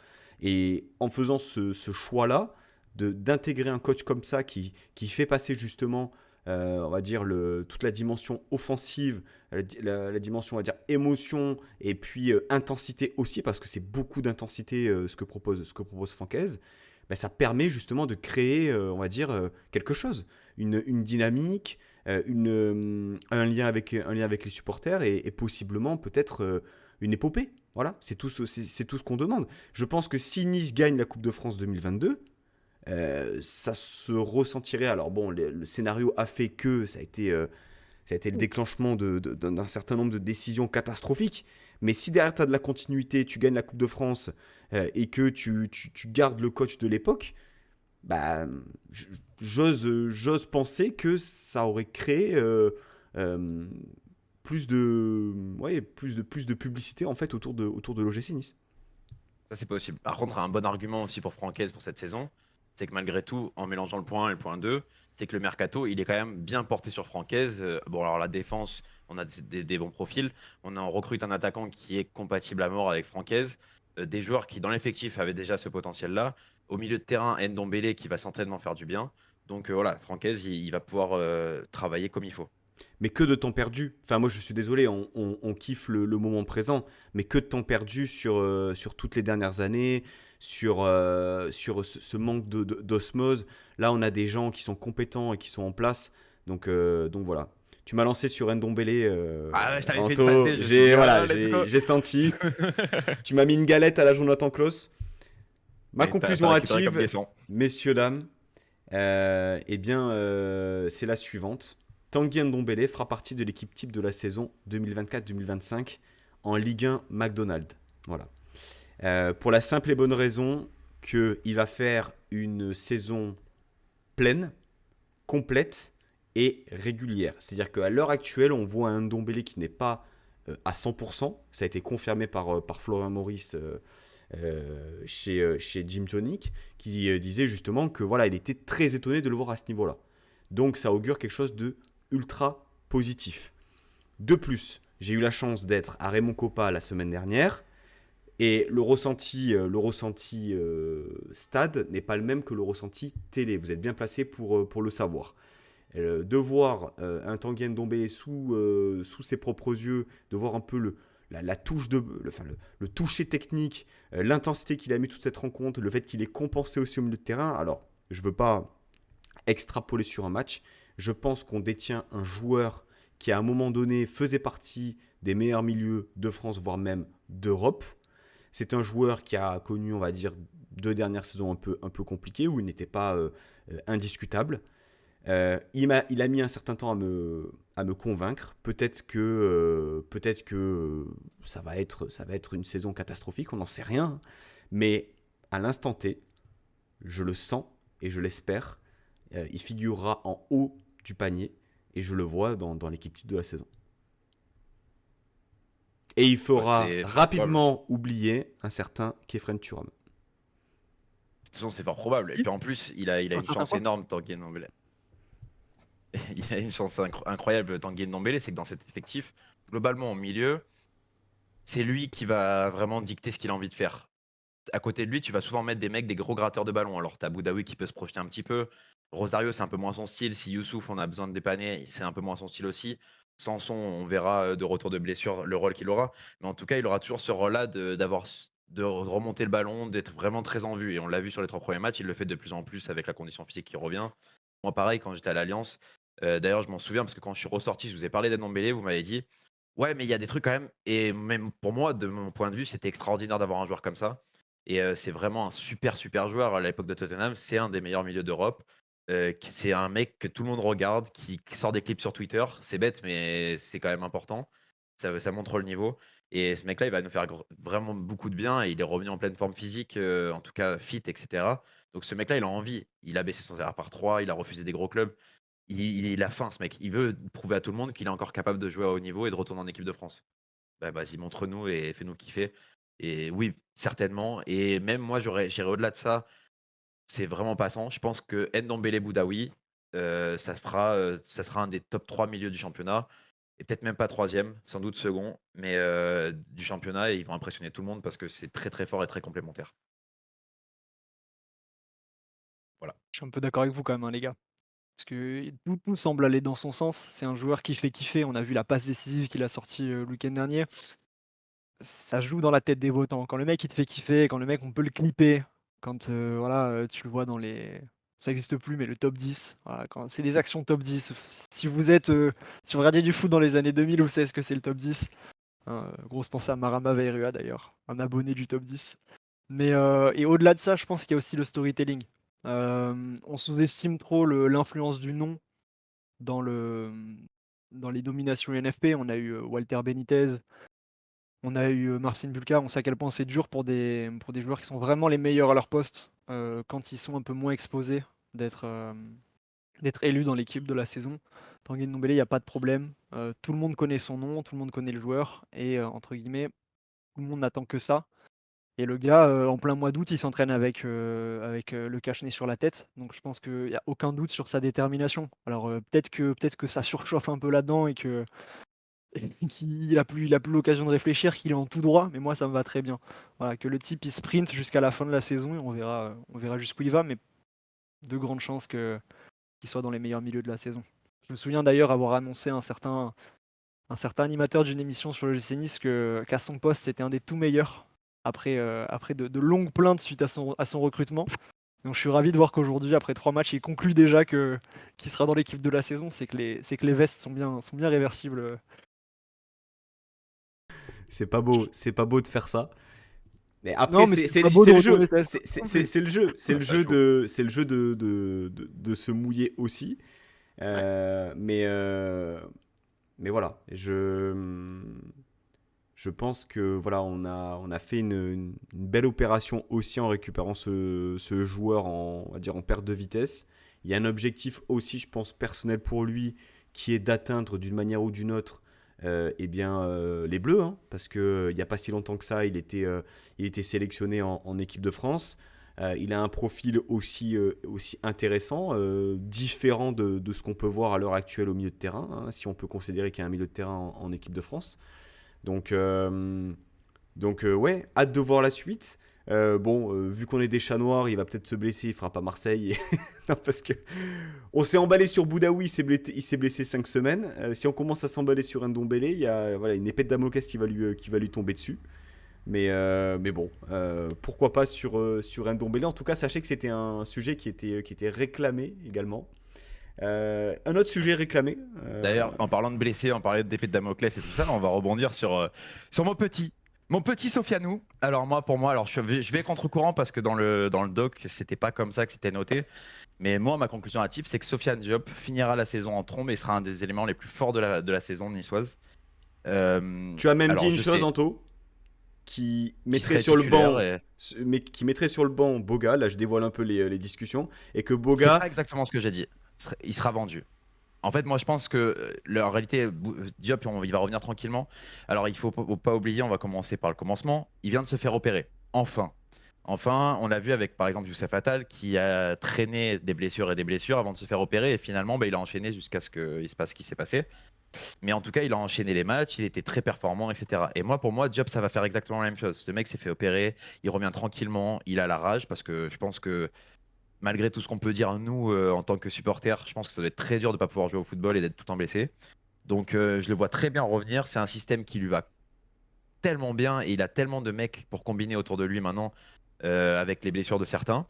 Et en faisant ce choix-là, d'intégrer un coach comme ça qui fait passer justement, on va dire, toute la dimension offensive, la dimension, on va dire, émotion, et puis intensité aussi, parce que c'est beaucoup d'intensité ce que propose Francaise, bah, ça permet justement de créer, on va dire, quelque chose, une dynamique, un lien avec les supporters, et possiblement peut-être une épopée. Voilà, c'est tout ce qu'on demande. Je pense que si Nice gagne la Coupe de France 2022, ça se ressentirait. Alors bon, le scénario a fait que ça a été le déclenchement d'un certain nombre de décisions catastrophiques. Mais si derrière tu as de la continuité, tu gagnes la Coupe de France et que tu gardes le coach de l'époque, bah, j'ose penser que ça aurait créé euh, plus de publicité en fait autour de l'OGC Nice. Ça, c'est possible. Par contre, un bon argument aussi pour Francaise pour cette saison, c'est que malgré tout, en mélangeant le point 1 et le point 2, c'est que le mercato, il est quand même bien porté sur Francaise. Bon, alors la défense, on a des bons profils. On recrute un attaquant qui est compatible à mort avec Francaise. Des joueurs qui, dans l'effectif, avaient déjà ce potentiel-là. Au milieu de terrain, Ndombele qui va certainement faire du bien. Donc voilà, Francaise, il va pouvoir travailler comme il faut. Mais que de temps perdu. Enfin, moi, je suis désolé, on kiffe le moment présent, mais que de temps perdu sur toutes les dernières années, sur ce manque d'osmose. Là, on a des gens qui sont compétents et qui sont en place. Donc voilà. Tu m'as lancé sur Ndombele, Ah ouais, je t'avais fait une passe Anto. D, je me suis dit, Voilà, ah, let's go. j'ai senti. Tu m'as mis une galette à la Jonathan Klaus. Ma Et t'as conclusion récupéré comme hâtive, descend. messieurs, dames, eh bien, c'est la suivante. Tanguy Ndombele fera partie de l'équipe type de la saison 2024-2025 en Ligue 1 McDonald's. Voilà. Pour la simple et bonne raison qu'il va faire une saison pleine, complète et régulière. C'est-à-dire qu'à l'heure actuelle, on voit un Ndombele qui n'est pas à 100%. Ça a été confirmé par Florian Maurice chez Jim Tonic, qui disait justement que voilà, il était très étonné de le voir à ce niveau-là. Donc ça augure quelque chose de ultra positif. De plus, j'ai eu la chance d'être à Raymond Coppa la semaine dernière et le ressenti stade n'est pas le même que le ressenti télé. Vous êtes bien placé pour le savoir. De voir un Tanguy Ndombele sous ses propres yeux, de voir un peu la touche le toucher technique, l'intensité qu'il a mis toute cette rencontre, le fait qu'il ait compensé aussi au milieu de terrain. Alors, je ne veux pas extrapoler sur un match. Je pense qu'on détient un joueur qui, à un moment donné, faisait partie des meilleurs milieux de France, voire même d'Europe. C'est un joueur qui a connu, on va dire, 2 dernières saisons un peu compliquées, où il n'était pas indiscutable. Il a mis un certain temps à me convaincre. Peut-être que ça va être une saison catastrophique, on n'en sait rien. Mais à l'instant T, je le sens et je l'espère. Il figurera en haut du panier et je le vois dans l'équipe type de la saison. Et il fera C'est fort probable. rapidement oublier un certain Kefren Turam. De toute façon, c'est fort probable. Et puis en plus, il a une chance énorme, Tanguy Ndombele. Il a une chance incroyable, Tanguy Ndombele, c'est que dans cet effectif, globalement, au milieu, c'est lui qui va vraiment dicter ce qu'il a envie de faire. À côté de lui, tu vas souvent mettre des mecs, des gros gratteurs de ballon. Alors, t'as Boudaoui qui peut se projeter un petit peu. Rosario, c'est un peu moins son style. Si Youssouf, on a besoin de dépanner, c'est un peu moins son style aussi. Sanson, on verra de retour de blessure le rôle qu'il aura. Mais en tout cas, il aura toujours ce rôle-là de remonter le ballon, d'être vraiment très en vue. Et on l'a vu sur les 3 premiers matchs, il le fait de plus en plus avec la condition physique qui revient. Moi, pareil, quand j'étais à l'Alliance, d'ailleurs, je m'en souviens parce que quand je suis ressorti, je vous ai parlé d'Ndombele, vous m'avez dit, ouais, mais il y a des trucs quand même. Et même pour moi, de mon point de vue, c'était extraordinaire d'avoir un joueur comme ça. Et c'est vraiment un super, super joueur à l'époque de Tottenham. C'est un des meilleurs milieux d'Europe. C'est un mec que tout le monde regarde, qui sort des clips sur Twitter. C'est bête, mais c'est quand même important. Ça montre le niveau. Et ce mec-là, il va nous faire vraiment beaucoup de bien. Et il est revenu en pleine forme physique, en tout cas fit, etc. Donc ce mec-là, il a envie. Il a baissé son salaire par 3, il a refusé des gros clubs. Il a faim, ce mec. Il veut prouver à tout le monde qu'il est encore capable de jouer à haut niveau et de retourner en équipe de France. Bah, vas-y, montre-nous et fais-nous kiffer. Et oui, certainement. Et même moi, j'irais au-delà de ça. C'est vraiment passant. Je pense que Ndombele Boudaoui, ça sera un des top 3 milieux du championnat. Et peut-être même pas troisième, sans doute second, mais du championnat. Et ils vont impressionner tout le monde parce que c'est très très fort et très complémentaire. Voilà. Je suis un peu d'accord avec vous quand même, hein, les gars. Parce que tout semble aller dans son sens. C'est un joueur qui fait kiffer. On a vu la passe décisive qu'il a sortie le week-end dernier. Ça joue dans la tête des votants. Quand le mec il te fait kiffer, quand le mec on peut le clipper, quand voilà, tu le vois dans les. Ça n'existe plus, mais le top 10. Voilà, quand c'est des actions top 10. Si vous regardiez du foot dans les années 2000, vous savez ce que c'est le top 10. Hein, grosse pensée à Marama Vairua d'ailleurs, un abonné du top 10. Mais et au-delà de ça, je pense qu'il y a aussi le storytelling. On sous-estime trop l'influence du nom dans dans les dominations UNFP. On a eu Walter Benitez, on a eu Marcin Bulka. On sait à quel point c'est dur pour des joueurs qui sont vraiment les meilleurs à leur poste, quand ils sont un peu moins exposés, d'être d'être élus dans l'équipe de la saison. Tanguy Ndombele, il y a pas de problème. Tout le monde connaît son nom, tout le monde connaît le joueur et entre guillemets, tout le monde n'attend que ça. Et le gars, en plein mois d'août, il s'entraîne avec le cache-nez sur la tête. Donc je pense qu'il y a aucun doute sur sa détermination. Alors, peut-être que ça surchauffe un peu là-dedans et que il a plus l'occasion de réfléchir, qu'il est en tout droit, mais moi ça me va très bien. Voilà, que le type il sprint jusqu'à la fin de la saison et on verra jusqu'où il va, mais de grandes chances qu'il soit dans les meilleurs milieux de la saison. Je me souviens d'ailleurs avoir annoncé un certain animateur d'une émission sur le GC Nice qu'à son poste, c'était un des tout meilleurs après de longues plaintes suite à son recrutement. Donc je suis ravi de voir qu'aujourd'hui, après 3 matchs, il conclut déjà qu'il sera dans l'équipe de la saison. C'est que les vestes sont bien réversibles. C'est pas beau de faire ça. Mais après, Non, mais c'est pas beau de le retourner jeu. sa veste non plus. C'est le jeu. Ouais, ça joue. C'est le jeu de se mouiller aussi. Ouais. Euh, mais, euh, mais voilà, je pense que voilà, on a fait une belle opération aussi en récupérant ce joueur on va dire en perte de vitesse. Il y a un objectif aussi, je pense, personnel pour lui, qui est d'atteindre d'une manière ou d'une autre les Bleus, hein, parce qu'il n'y a pas si longtemps que ça, il était sélectionné en équipe de France. Il a un profil aussi intéressant, différent de ce qu'on peut voir à l'heure actuelle au milieu de terrain, hein, si on peut considérer qu'il y a un milieu de terrain en équipe de France. Donc, euh, ouais, hâte de voir la suite. Vu qu'on est des chats noirs, il va peut-être se blesser, il fera pas Marseille. Non, parce que on s'est emballé sur Boudaoui, il s'est blessé 5 semaines. Si on commence à s'emballer sur Ndombele, il y a voilà, une épée de Damoclès qui va lui tomber dessus. Mais bon, pourquoi pas sur Ndombele. En tout cas, sachez que c'était un sujet qui était réclamé également. Un autre sujet réclamé. D'ailleurs, en parlant de blessés, en parlant d'épée de Damoclès et tout ça, on va rebondir sur mon petit. Mon petit Sofianou. Alors moi, pour moi, alors je vais contre-courant parce que dans le doc, c'était pas comme ça que c'était noté. Mais moi, ma conclusion hâtive, c'est que Sofiane Diop finira la saison en trombe et sera un des éléments les plus forts de la saison niçoise. Tu as même dit Alors une je chose, sais Anto, qui qu'il mettrait serait sur le titulaire banc, et mais qui mettrait sur le banc Boga. Là, je dévoile un peu les discussions, et que c'est Boga, pas exactement ce que j'ai dit. Il sera vendu. En fait, moi, je pense que en réalité, Diop, il va revenir tranquillement. Alors, il faut pas oublier, on va commencer par le commencement. Il vient de se faire opérer. Enfin. Enfin, on l'a vu avec, par exemple, Youssef Attal, qui a traîné des blessures et des blessures avant de se faire opérer. Et finalement, bah, il a enchaîné jusqu'à ce qu'il se passe ce qui s'est passé. Mais en tout cas, il a enchaîné les matchs, il était très performant, etc. Et moi, pour moi, Diop, ça va faire exactement la même chose. Ce mec s'est fait opérer, il revient tranquillement, il a la rage, parce que je pense que malgré tout ce qu'on peut dire, nous, en tant que supporters, je pense que ça doit être très dur de ne pas pouvoir jouer au football et d'être tout le temps blessé. Donc, je le vois très bien revenir. C'est un système qui lui va tellement bien et il a tellement de mecs pour combiner autour de lui maintenant avec les blessures de certains,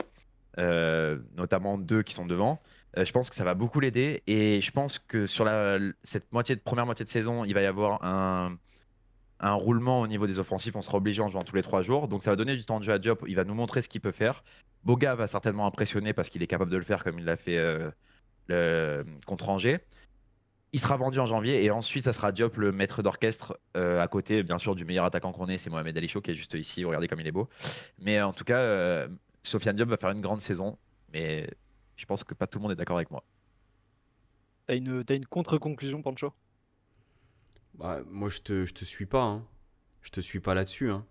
notamment deux qui sont devant. Je pense que ça va beaucoup l'aider et je pense que sur cette première moitié de saison, il va y avoir un roulement au niveau des offensifs. On sera obligé en jouant tous les 3 jours. Donc ça va donner du temps de jeu à Diop. Il va nous montrer ce qu'il peut faire. Boga va certainement impressionner parce qu'il est capable de le faire comme il l'a fait contre Angers. Il sera vendu en janvier et ensuite ça sera Diop le maître d'orchestre à côté bien sûr du meilleur attaquant qu'on ait, c'est Mohamed Ali Chaud qui est juste ici, regardez comme il est beau. Mais en tout cas, Sofiane Diop va faire une grande saison, mais je pense que pas tout le monde est d'accord avec moi. T'as une contre-conclusion, Pancho? bah, moi je te suis pas, hein. Je te suis pas là-dessus, hein.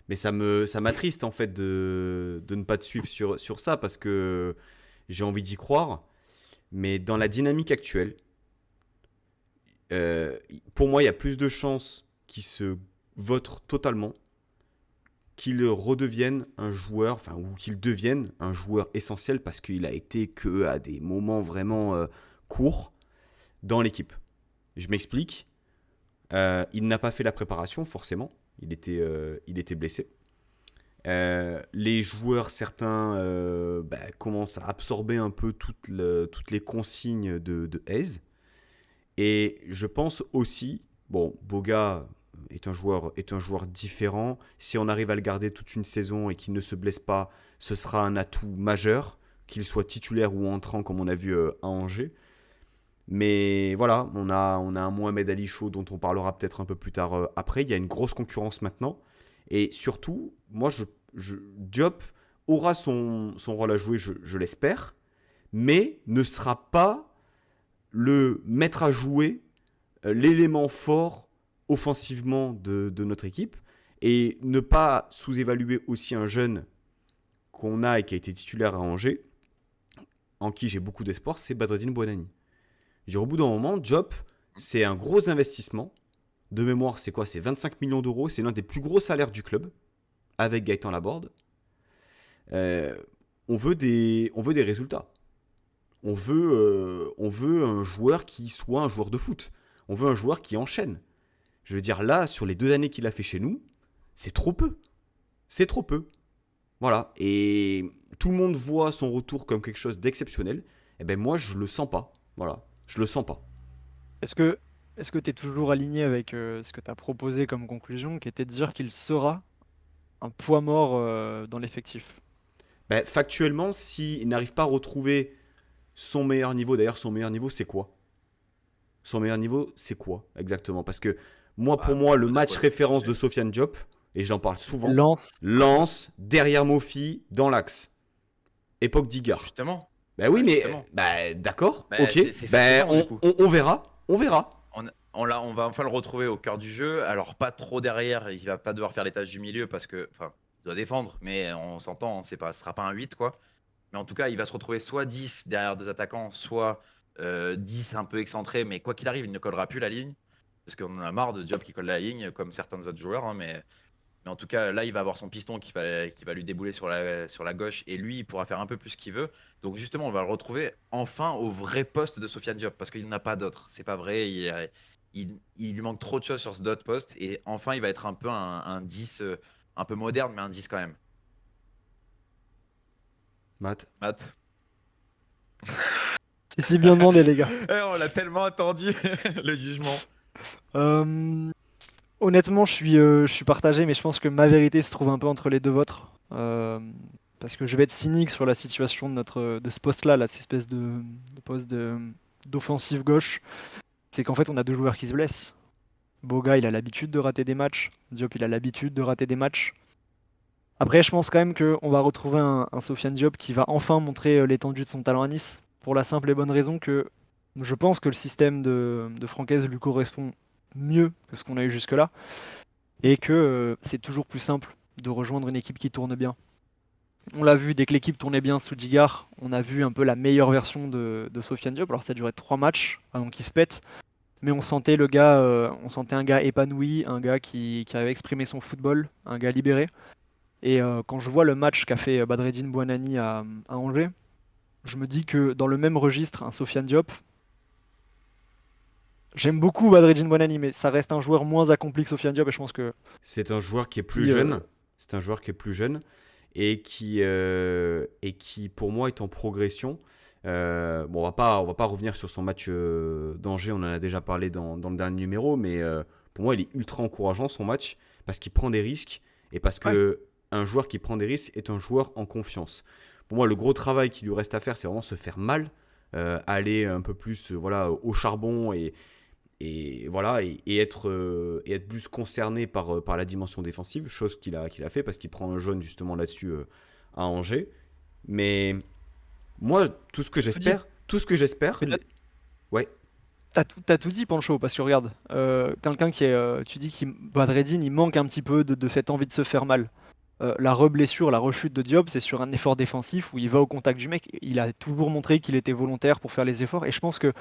Mais ça m'attriste en fait de ne pas te suivre sur ça parce que j'ai envie d'y croire. Mais dans la dynamique actuelle, euh, pour moi, il y a plus de chances qu'il se vautre totalement, qu'il redevienne un joueur, enfin, ou qu'il devienne un joueur essentiel parce qu'il a été que à des moments vraiment courts dans l'équipe. Je m'explique. Il n'a pas fait la préparation, forcément. Il était blessé. Les joueurs, certains, commencent à absorber un peu toutes les consignes de Hayes. Et je pense aussi, bon, Boga est un joueur différent. Si on arrive à le garder toute une saison et qu'il ne se blesse pas, ce sera un atout majeur, qu'il soit titulaire ou entrant, comme on a vu à Angers. Mais voilà, on a un Mohamed Ali Chaud dont on parlera peut-être un peu plus tard après. Il y a une grosse concurrence maintenant. Et surtout, moi, Diop aura son rôle à jouer, je l'espère, mais ne sera pas le maître à jouer, l'élément fort offensivement de notre équipe. Et ne pas sous-évaluer aussi un jeune qu'on a et qui a été titulaire à Angers, en qui j'ai beaucoup d'espoir, c'est Badreddine Bouanani. Au bout d'un moment, Diop, c'est un gros investissement. De mémoire, c'est quoi? C'est 25 millions d'euros. C'est l'un des plus gros salaires du club, avec Gaëtan Laborde. Euh, on veut des résultats. on veut un joueur qui soit un joueur de foot. On veut un joueur qui enchaîne. Je veux dire, là, sur les 2 années qu'il a fait chez nous, c'est trop peu. C'est trop peu. Voilà. Et tout le monde voit son retour comme quelque chose d'exceptionnel. Et ben moi, je le sens pas. Voilà. Je le sens pas. Est-ce que est-ce que tu es toujours aligné avec ce que tu as proposé comme conclusion, qui était de dire qu'il sera un poids mort dans l'effectif? Ben, factuellement, s'il n'arrive pas à retrouver son meilleur niveau, d'ailleurs, son meilleur niveau, c'est quoi? Son meilleur niveau, c'est quoi exactement? Parce que moi, pour Bah, moi, le niveau de match poste, c'est référence de titulaire. Sofiane Diop, et j'en parle souvent, Lance. Lance, derrière Mofi, dans l'axe. Époque Digard. Justement. Ben oui, Bah, mais justement. d'accord, Bah, ok. c'est sa Ben saison, du coup. on verra. On verra. On va enfin le retrouver au cœur du jeu. Alors, pas trop derrière, il va pas devoir faire les tâches du milieu parce que, enfin, il doit défendre, mais on s'entend, ce sera pas un 8 quoi. Mais en tout cas, il va se retrouver soit 10 derrière 2 attaquants, soit 10 un peu excentré, mais quoi qu'il arrive, il ne collera plus la ligne. Parce qu'on en a marre de Diop qui colle la ligne, comme certains autres joueurs, hein, mais en tout cas, là, il va avoir son piston qui va lui débouler sur la gauche, et lui, il pourra faire un peu plus ce qu'il veut. Donc justement, on va le retrouver enfin au vrai poste de Sofiane Diop, parce qu'il n'en a pas d'autre. C'est pas vrai, il lui manque trop de choses sur ce d'autres poste, et enfin, il va être un peu un 10, un peu moderne, mais un 10 quand même. Matt. Matt. C'est si bien demandé, les gars. On l'a tellement attendu, le jugement. Euh, Honnêtement, je suis partagé, mais je pense que ma vérité se trouve un peu entre les deux vôtres. Parce que je vais être cynique sur la situation de ce poste-là, là, cette espèce de poste d'offensive gauche. C'est qu'en fait, on a deux joueurs qui se blessent. Boga, il a l'habitude de rater des matchs. Diop, il a l'habitude de rater des matchs. Après, je pense quand même qu'on va retrouver un Sofiane Diop qui va enfin montrer l'étendue de son talent à Nice. Pour la simple et bonne raison que je pense que le système de Francaise lui correspond mieux que ce qu'on a eu jusque-là. Et que c'est toujours plus simple de rejoindre une équipe qui tourne bien. On l'a vu, dès que l'équipe tournait bien sous Digard, on a vu un peu la meilleure version de Sofiane Diop. Alors ça a duré 3 matchs avant qu'il se pète. Mais on sentait on sentait un gars épanoui, un gars qui avait exprimé son football, un gars libéré. Et quand je vois le match qu'a fait Badreddine Bouanani à Angers, je me dis que dans le même registre, un Sofiane Diop, j'aime beaucoup Badreddine Bouanani, mais ça reste un joueur moins accompli que Sofiane Diop. Et je pense que C'est un joueur qui est plus si, jeune. C'est un joueur qui est plus jeune et qui pour moi, est en progression. Bon, on va pas revenir sur son match d'Angers, on en a déjà parlé dans le dernier numéro, mais pour moi, il est ultra encourageant son match parce qu'il prend des risques et parce ouais, que un joueur qui prend des risques est un joueur en confiance. Pour moi, le gros travail qu'il lui reste à faire, c'est vraiment se faire mal, aller un peu plus voilà, au charbon et voilà et être plus concerné par la dimension défensive, chose qu'il a fait parce qu'il prend un jaune justement là-dessus à Angers. Mais moi, tout dit. tout ce que j'espère, Mais ouais, t'as tout dit, Pancho, parce que regarde, quelqu'un qui est, tu dis qu'il Badreddine, il manque un petit peu de cette envie de se faire mal. La reblessure, la rechute de Diop, c'est sur un effort défensif où il va au contact du mec. Il a toujours montré qu'il était volontaire pour faire les efforts. Et je pense que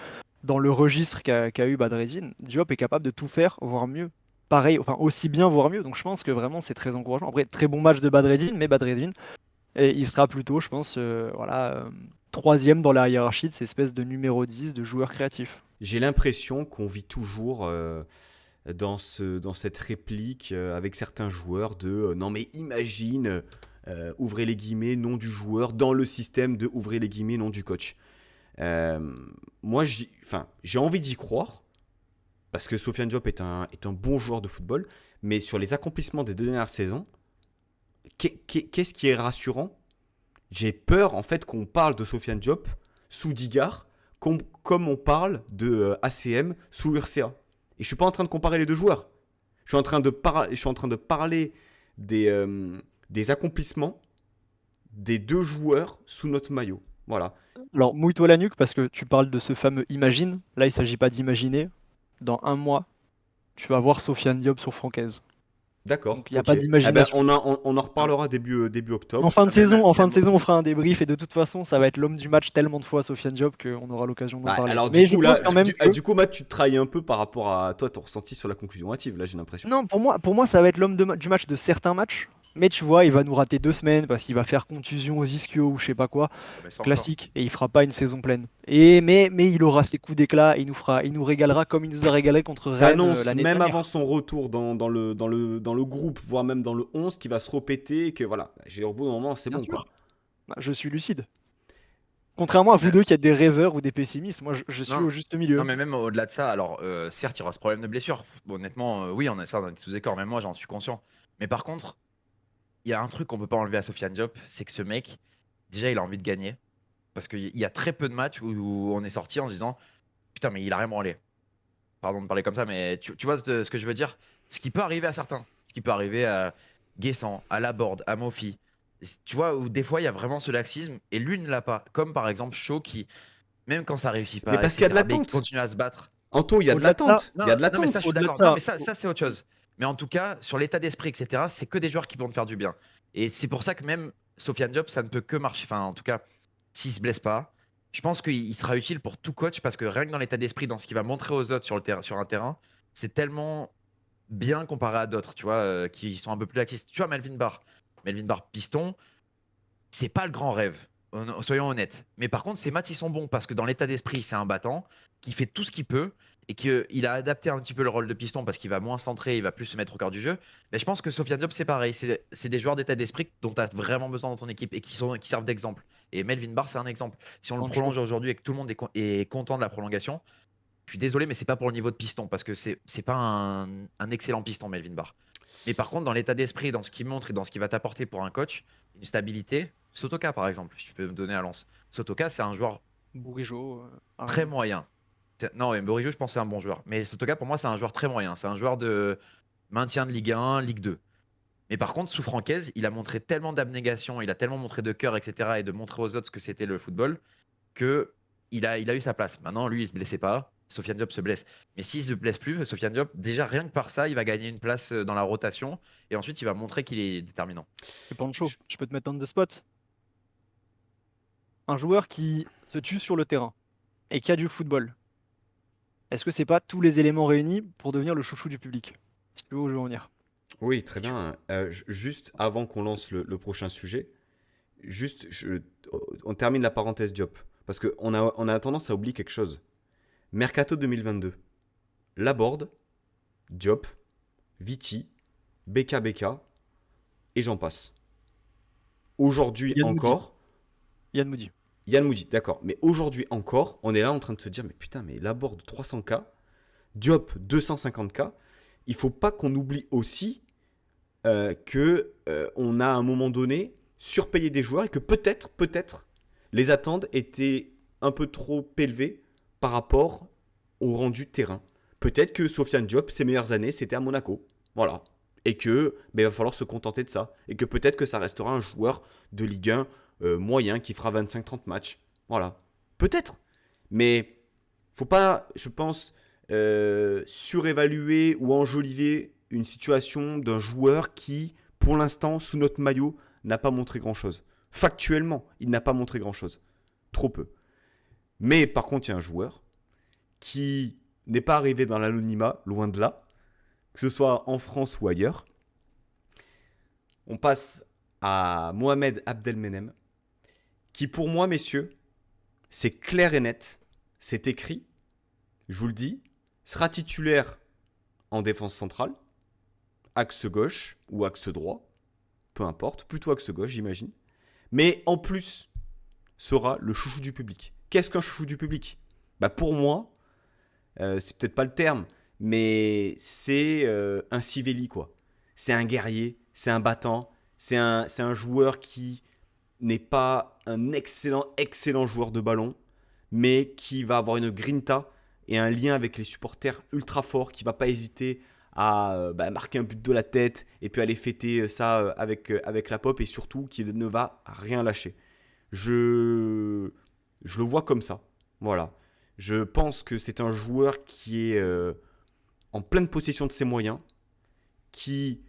dans le registre qu'a eu Badreddine, Diop est capable de tout faire, voire mieux. Pareil, enfin aussi bien, voire mieux. Donc je pense que vraiment c'est très encourageant. Après, très bon match de Badreddine, mais Badreddine, et il sera plutôt, je pense, troisième dans la hiérarchie de ces espèces de numéro 10 de joueurs créatifs. j'ai l'impression qu'on vit toujours dans cette réplique avec certains joueurs de non mais imagine, ouvrez les guillemets, nom du joueur, dans le système de ouvrez les guillemets, nom du coach. Euh, Moi, j'ai envie d'y croire, parce que Sofiane Diop est un bon joueur de football, mais sur les accomplissements des 2 dernières saisons, qu'est-ce qui est rassurant? J'ai peur en fait qu'on parle de Sofiane Diop sous Digard comme on parle de ACM sous Urca. Et je suis pas en train de comparer les deux joueurs. Je suis en train de parler des accomplissements des deux joueurs sous notre maillot. Voilà. Alors, mouille-toi la nuque parce que tu parles de ce fameux imagine. Là, il ne s'agit pas d'imaginer. Dans un mois, tu vas voir Sofiane Diop sur Francaise. D'accord, Donc, il n'y a ok. pas Eh ben, d'imagination. on en reparlera début En octobre. fin de Ah, mais saison, en fin de même, saison, on fera un débrief et de toute façon, ça va être l'homme du match tellement de fois, Sofiane Diop, qu'on aura l'occasion d'en Bah, parler. alors du Mais je coup pense là, quand même que du coup Matt, tu te trahis un peu par rapport à toi ton ressenti sur la conclusion hâtive, là j'ai l'impression. non, pour moi, ça va être l'homme du match de certains matchs, Mais tu vois, il va nous rater 2 semaines parce qu'il va faire contusion aux ischios ou je sais pas quoi, Ah, mais ça encore. classique, et il fera pas une saison pleine. Mais il aura ses coups d'éclat, il nous régalera comme il nous a régalé contre Rennes T'annonces l'année même avant dernière. son retour dans le groupe, voire même dans le 11, qui va se répéter, que voilà, j'ai au bout d'un moment, c'est Bien bon quoi. sûr, bah, je suis lucide. Contrairement à vous Mais- deux qui êtes des rêveurs ou des pessimistes, moi je suis Non, au juste non, milieu. mais même au-delà de ça, alors certes, il y aura ce problème de blessure. Bon, honnêtement, oui, on est sous écart, même moi, j'en suis conscient. Mais par contre, il y a un truc qu'on peut pas enlever à Sofiane Diop, c'est que ce mec, déjà, il a envie de gagner. Parce qu'il y a très peu de matchs où on est sorti en se disant, putain, mais il a rien branlé. Pardon de parler comme ça, mais tu vois ce que je veux dire? Ce qui peut arriver à certains. Ce qui peut arriver à Guessant, à Laborde, à Mofi. Tu vois, où des fois, il y a vraiment ce laxisme et lui ne l'a pas. Comme par exemple Shaw qui, même quand ça réussit Mais pas, parce qu'il y a de etc., mais qui l'attente. continue à se battre. Anto, il y a de Au-delà de ça, l'attente. Il y Non, a de non, mais ça, je l'attente. suis au-delà de d'accord. Non, ça, mais ça c'est autre chose. Mais en tout cas, sur l'état d'esprit, etc., c'est que des joueurs qui vont te faire du bien. Et c'est pour ça que même Sofiane Diop, ça ne peut que marcher. Enfin, en tout cas, s'il se blesse pas, je pense qu'il sera utile pour tout coach parce que rien que dans l'état d'esprit, dans ce qu'il va montrer aux autres sur le terrain, sur un terrain, c'est tellement bien comparé à d'autres, tu vois, qui sont un peu plus laxistes. Tu vois, Melvin Barr piston, c'est pas le grand rêve, soyons honnêtes. Mais par contre, ces matchs, ils sont bons parce que dans l'état d'esprit, c'est un battant qui fait tout ce qu'il peut et qu'il a adapté un petit peu le rôle de piston parce qu'il va moins centrer, il va plus se mettre au cœur du jeu. Mais je pense que Sofiane Diop, c'est pareil. C'est des joueurs d'état d'esprit dont tu as vraiment besoin dans ton équipe et qui servent d'exemple. Et Melvin Barr, c'est un exemple. Si on le grande chose. prolonge aujourd'hui et que tout le monde est content de la prolongation, je suis désolé, mais c'est pas pour le niveau de piston parce que c'est pas un excellent piston, Melvin Barr. Mais par contre, dans l'état d'esprit, dans ce qu'il montre et dans ce qu'il va t'apporter pour un coach, une stabilité, Sotoka par exemple, si tu peux me donner à Lens. Sotoka, c'est un joueur Bourigeaud, très pareil. moyen. Non, mais Bourigeaud, je pense que c'est un bon joueur. Mais Sotoka, pour moi, c'est un joueur très moyen. C'est un joueur de maintien de Ligue 1, Ligue 2. Mais par contre, sous Francaise, il a montré tellement d'abnégation, il a tellement montré de cœur, etc. et de montrer aux autres ce que c'était le football, que il a eu sa place. Maintenant, lui, il se blessait pas. Sofiane Diop se blesse. Mais s'il se blesse plus, Sofiane Diop, déjà rien que par ça, il va gagner une place dans la rotation. Et ensuite, il va montrer qu'il est déterminant. Et Pancho, Je- je peux te mettre dans deux spots. Un joueur qui se tue sur le terrain et qui a du football. Est-ce que c'est pas tous les éléments réunis pour devenir le chouchou du public? Si tu veux où je veux en venir. Oui, très bien. Juste avant qu'on lance le prochain sujet, on termine la parenthèse Diop. Parce on a tendance à oublier quelque chose. Mercato 2022. Laborde, Diop, Viti, BK et j'en passe. Aujourd'hui Yann Moody. encore, Yann Moody. Yann Moudi, d'accord, mais aujourd'hui encore, on est là en train de se dire, mais putain, mais Laborde 300K, Diop 250K, il faut pas qu'on oublie aussi que on a à un moment donné surpayé des joueurs et que peut-être, les attentes étaient un peu trop élevées par rapport au rendu de terrain. Peut-être que Sofiane Diop, ses meilleures années, c'était à Monaco. Voilà. Et que il va falloir se contenter de ça. Et que peut-être que ça restera un joueur de Ligue 1 moyen qui fera 25-30 matchs. Voilà. Peut-être. Mais faut pas, je pense, surévaluer ou enjoliver une situation d'un joueur qui, pour l'instant, sous notre maillot, n'a pas montré grand-chose. Factuellement, il n'a pas montré grand-chose. Trop peu. Mais par contre, il y a un joueur qui n'est pas arrivé dans l'anonymat, loin de là, que ce soit en France ou ailleurs. On passe à Mohamed Abdelmenem, qui pour moi, messieurs, c'est clair et net, c'est écrit, je vous le dis, sera titulaire en défense centrale, axe gauche ou axe droit, peu importe, plutôt axe gauche j'imagine, mais en plus sera le chouchou du public. Qu'est-ce qu'un chouchou du public? Bah pour moi, c'est peut-être pas le terme, mais c'est un Civelli quoi. C'est un guerrier, c'est un battant, c'est un joueur qui n'est pas un excellent joueur de ballon, mais qui va avoir une grinta et un lien avec les supporters ultra fort, qui va pas hésiter à marquer un but de la tête et puis aller fêter ça avec la pop et surtout qui ne va rien lâcher. Je, je le vois comme ça. Voilà. Je pense que c'est un joueur qui est en pleine possession de ses moyens, qui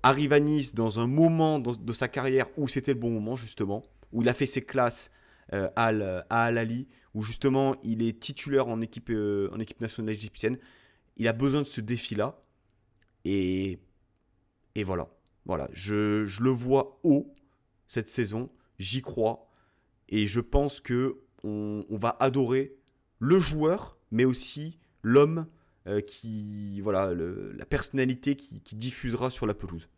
arrive à Nice dans un moment de sa carrière où c'était le bon moment, justement, où il a fait ses classes à Al-Ali, où justement il est titulaire en équipe nationale égyptienne. Il a besoin de ce défi-là. Et, et voilà. Voilà, je le vois haut cette saison, j'y crois, et je pense que on va adorer le joueur, mais aussi l'homme qui, voilà, la personnalité qui diffusera sur la pelouse.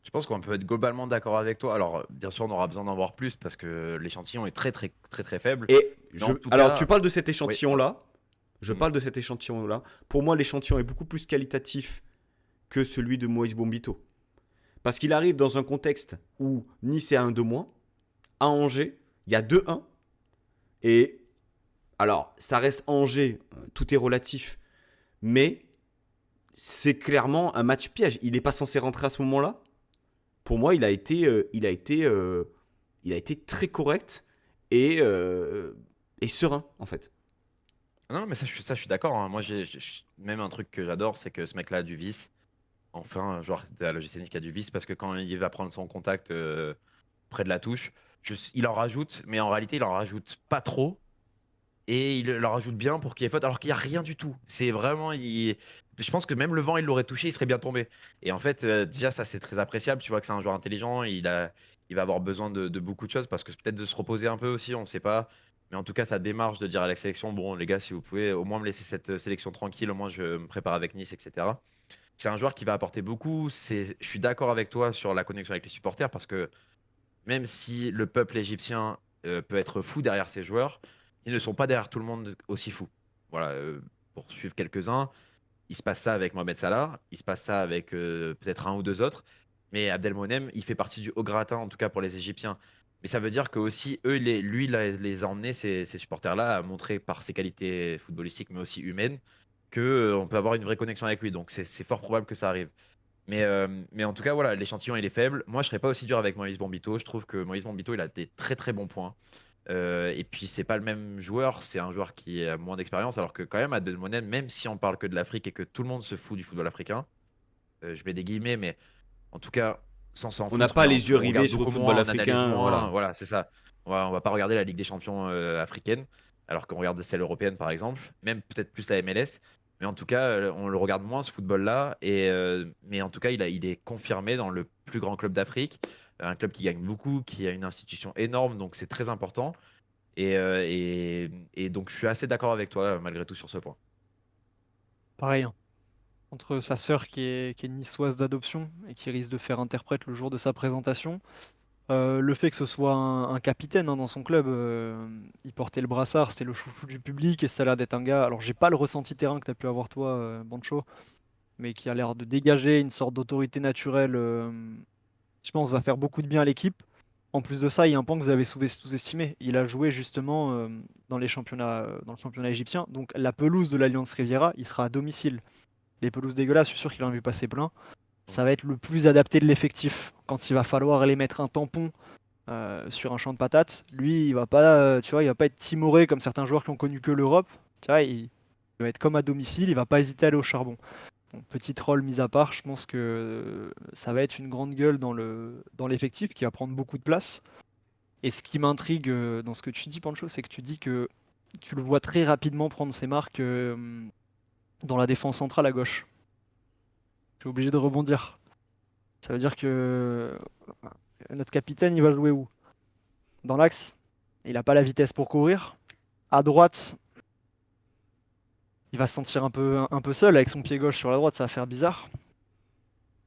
Je pense qu'on peut être globalement d'accord avec toi. Alors, bien sûr, on aura besoin d'en voir plus parce que l'échantillon est très, très, très, très faible. Et Mais en tout alors, tu cas, parles de cet oui, pardon. échantillon-là. Je Hmm. parle de cet échantillon-là. Pour moi, l'échantillon est beaucoup plus qualitatif que celui de Moïse Bombito. Parce qu'il arrive dans un contexte où Nice est à 1 de moins. À Angers, il y a 2-1. Et alors, ça reste Angers, tout est relatif. Mais c'est clairement un match piège. Il n'est pas censé rentrer à ce moment-là. Pour moi, il a été très correct et serein, en fait. Non, mais ça, je suis d'accord, hein. Moi, même un truc que j'adore, c'est que ce mec-là a du vice. Enfin, un joueur de la l'OGC Nice qui a du vice parce que quand il va prendre son contact près de la touche, il en rajoute, mais en réalité, il en rajoute pas trop. Et il en rajoute bien pour qu'il y ait faute, alors qu'il n'y a rien du tout. C'est vraiment. Je pense que même le vent, il l'aurait touché, il serait bien tombé. Et en fait, déjà, ça, c'est très appréciable. Tu vois que c'est un joueur intelligent. Il va avoir besoin de beaucoup de choses parce que peut-être de se reposer un peu aussi, on ne sait pas. Mais en tout cas, sa démarche de dire à la sélection, bon, les gars, si vous pouvez au moins me laisser cette sélection tranquille, au moins je me prépare avec Nice, etc. C'est un joueur qui va apporter beaucoup. Je suis d'accord avec toi sur la connexion avec les supporters parce que même si le peuple égyptien peut être fou derrière ses joueurs, ils ne sont pas derrière tout le monde aussi fous. Voilà, pour suivre quelques-uns, il se passe ça avec Mohamed Salah, il se passe ça avec peut-être un ou deux autres, mais Abdelmonem, il fait partie du haut gratin, en tout cas pour les Égyptiens. Mais ça veut dire que aussi, eux, lui, les a emmenés, ces supporters-là, à montrer par ses qualités footballistiques, mais aussi humaines, que on peut avoir une vraie connexion avec lui. Donc c'est fort probable que ça arrive. Mais en tout cas, voilà, l'échantillon il est faible. Moi, je serais pas aussi dur avec Moïse Bombito. Je trouve que Moïse Bombito, il a des très très bons points. Et puis, c'est pas le même joueur. C'est un joueur qui a moins d'expérience. Alors que, quand même, Abdelmonem, même si on parle que de l'Afrique et que tout le monde se fout du football africain, je mets des guillemets, mais en tout cas, sans s'en On n'a foutre, pas mais les yeux on rivés regarde sur le beaucoup football moins, on analyse africain, moins. voilà. Voilà, c'est ça. On va pas regarder la Ligue des Champions africaine, alors qu'on regarde celle européenne, par exemple. Même peut-être plus la MLS. Mais en tout cas, on le regarde moins ce football-là. Mais en tout cas, il est confirmé dans le plus grand club d'Afrique. Un club qui gagne beaucoup, qui a une institution énorme, donc c'est très important. Et donc, je suis assez d'accord avec toi, malgré tout, sur ce point. Pareil, hein. Entre sa sœur qui est niçoise d'adoption et qui risque de faire interprète le jour de sa présentation. Le fait que ce soit un capitaine, hein, dans son club, il portait le brassard, c'était le chouchou du public et ça a l'air d'être un gars. Alors, j'ai pas le ressenti terrain que tu as pu avoir toi, Bancho, mais qui a l'air de dégager une sorte d'autorité naturelle. Je pense va faire beaucoup de bien à l'équipe. En plus de ça, il y a un point que vous avez sous-estimé. Il a joué justement dans les championnats, dans le championnat égyptien. Donc, la pelouse de l'Alliance Riviera, il sera à domicile. Les pelouses dégueulasses, je suis sûr qu'il en a vu passer plein. Ça va être le plus adapté de l'effectif. Quand il va falloir aller mettre un tampon sur un champ de patates. Lui, il va pas, tu vois, il va pas être timoré comme certains joueurs qui ont connu que l'Europe. Tu vois, il va être comme à domicile, il va pas hésiter à aller au charbon. Bon, petit troll mis à part, je pense que ça va être une grande gueule dans l'effectif qui va prendre beaucoup de place. Et ce qui m'intrigue dans ce que tu dis, Pancho, c'est que tu dis que tu le vois très rapidement prendre ses marques dans la défense centrale à gauche. Je suis obligé de rebondir. Ça veut dire que notre capitaine, il va jouer où? Dans l'axe? Il n'a pas la vitesse pour courir. À droite, il va se sentir un peu seul avec son pied gauche sur la droite, ça va faire bizarre.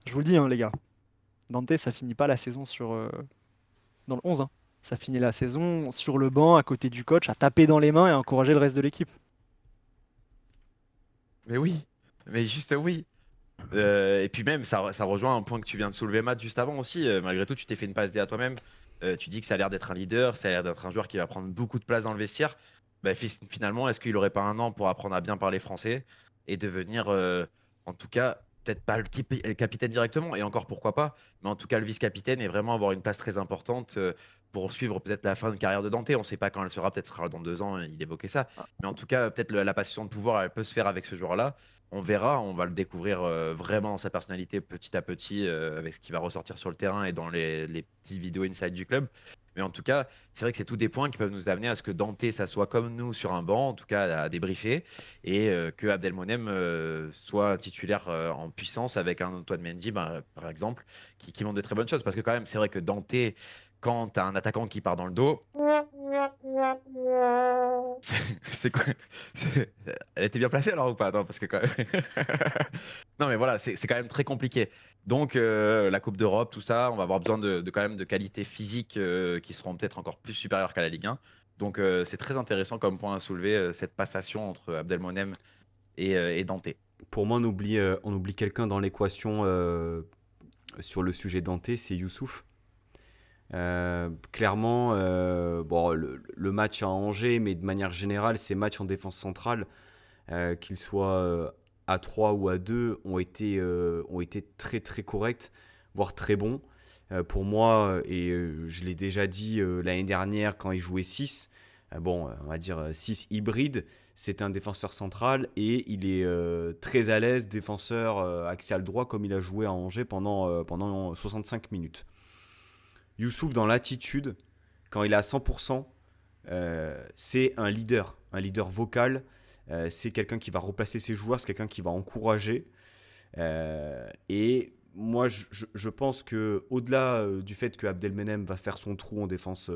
Je vous le dis, hein, les gars. Dante, ça finit pas la saison dans le 11, hein. Ça finit la saison sur le banc, à côté du coach, à taper dans les mains et à encourager le reste de l'équipe. Mais oui, mais juste oui. Et puis même, ça rejoint un point que tu viens de soulever, Matt, juste avant aussi. Malgré tout, tu t'es fait une passe D à toi-même. Tu dis que ça a l'air d'être un leader, ça a l'air d'être un joueur qui va prendre beaucoup de place dans le vestiaire. Bah, finalement, est-ce qu'il aurait pas un an pour apprendre à bien parler français et devenir, en tout cas, peut-être pas le capitaine directement, et encore pourquoi pas, mais en tout cas le vice-capitaine et vraiment avoir une place très importante pour suivre peut-être la fin de carrière de Dante. On ne sait pas quand elle sera, peut-être ce sera dans 2 ans, il évoquait ça. Mais en tout cas, peut-être la passation de pouvoir, elle peut se faire avec ce joueur-là. On verra, on va le découvrir vraiment dans sa personnalité petit à petit avec ce qui va ressortir sur le terrain et dans les petites vidéos inside du club. Mais en tout cas, c'est vrai que c'est tous des points qui peuvent nous amener à ce que Dante s'assoie comme nous sur un banc, en tout cas à débriefer, et que Abdelmonem soit un titulaire en puissance avec un Antoine Mendy, par exemple, qui montre de très bonnes choses. Parce que quand même, c'est vrai que Dante, quand tu as un attaquant qui part dans le dos, c'est c'est quoi Elle était bien placée alors ou pas? Non, parce que quand même. Non, mais voilà, c'est quand même très compliqué. Donc, la Coupe d'Europe, tout ça, on va avoir besoin quand même de qualités physiques qui seront peut-être encore plus supérieures qu'à la Ligue 1. Donc, c'est très intéressant comme point à soulever, cette passation entre Abdelmonem et Dante. Pour moi, on oublie quelqu'un dans l'équation sur le sujet Dante, c'est Youssouf. Clairement, bon, le match à Angers, mais de manière générale, ces matchs en défense centrale, qu'ils soient à 3 ou à 2, ont été très très corrects, voire très bons. Pour moi, et je l'ai déjà dit l'année dernière quand il jouait 6, bon, on va dire 6 hybride, c'est un défenseur central et il est très à l'aise, défenseur axial droit, comme il a joué à Angers pendant 65 minutes. Youssouf, dans l'attitude, quand il est à 100%, c'est un leader vocal. C'est quelqu'un qui va replacer ses joueurs, c'est quelqu'un qui va encourager. Et moi, je pense que au-delà du fait que Abdelmenem va faire son trou en défense,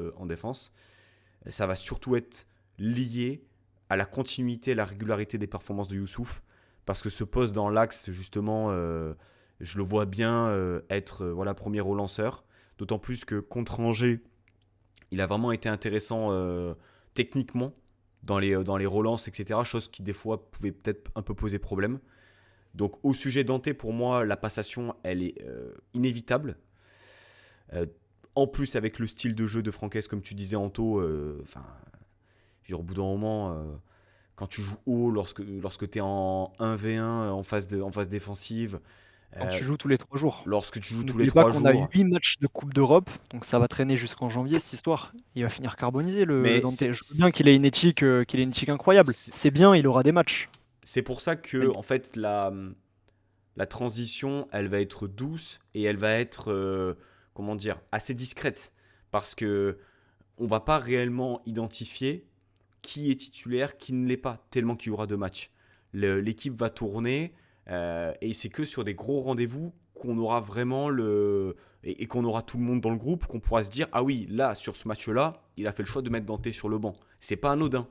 ça va surtout être lié à la continuité, à la régularité des performances de Youssouf. Parce que ce poste dans l'axe, justement, je le vois bien être voilà, premier au lanceur. D'autant plus que contre Angers, il a vraiment été intéressant techniquement dans les relances, etc. Chose qui des fois pouvait peut-être un peu poser problème. Donc au sujet Dante, pour moi, la passation, elle est inévitable. Euh, En plus, avec le style de jeu de Franquès, comme tu disais, Anto, au bout d'un moment, quand tu joues haut, lorsque tu es en 1v1 en phase défensive, Quand euh, tu joues tous les 3 jours. lorsque tu joues tous les N'oublie pas 3 qu'on a jours. 8 matchs de Coupe d'Europe, donc ça va traîner jusqu'en janvier cette histoire. Il va finir carbonisé le Mais Dante. Je veux bien qu'il ait une éthique incroyable. C'est c'est bien, il aura des matchs. c'est pour ça que, en fait, la transition, elle va être douce et elle va être, comment dire, assez discrète. Parce que on va pas réellement identifier qui est titulaire, qui ne l'est pas, tellement qu'il y aura de matchs. L'équipe va tourner et c'est que sur des gros rendez-vous qu'on aura vraiment et qu'on aura tout le monde dans le groupe, qu'on pourra se dire ah oui, là, sur ce match-là, il a fait le choix de mettre Dante sur le banc. C'est pas anodin.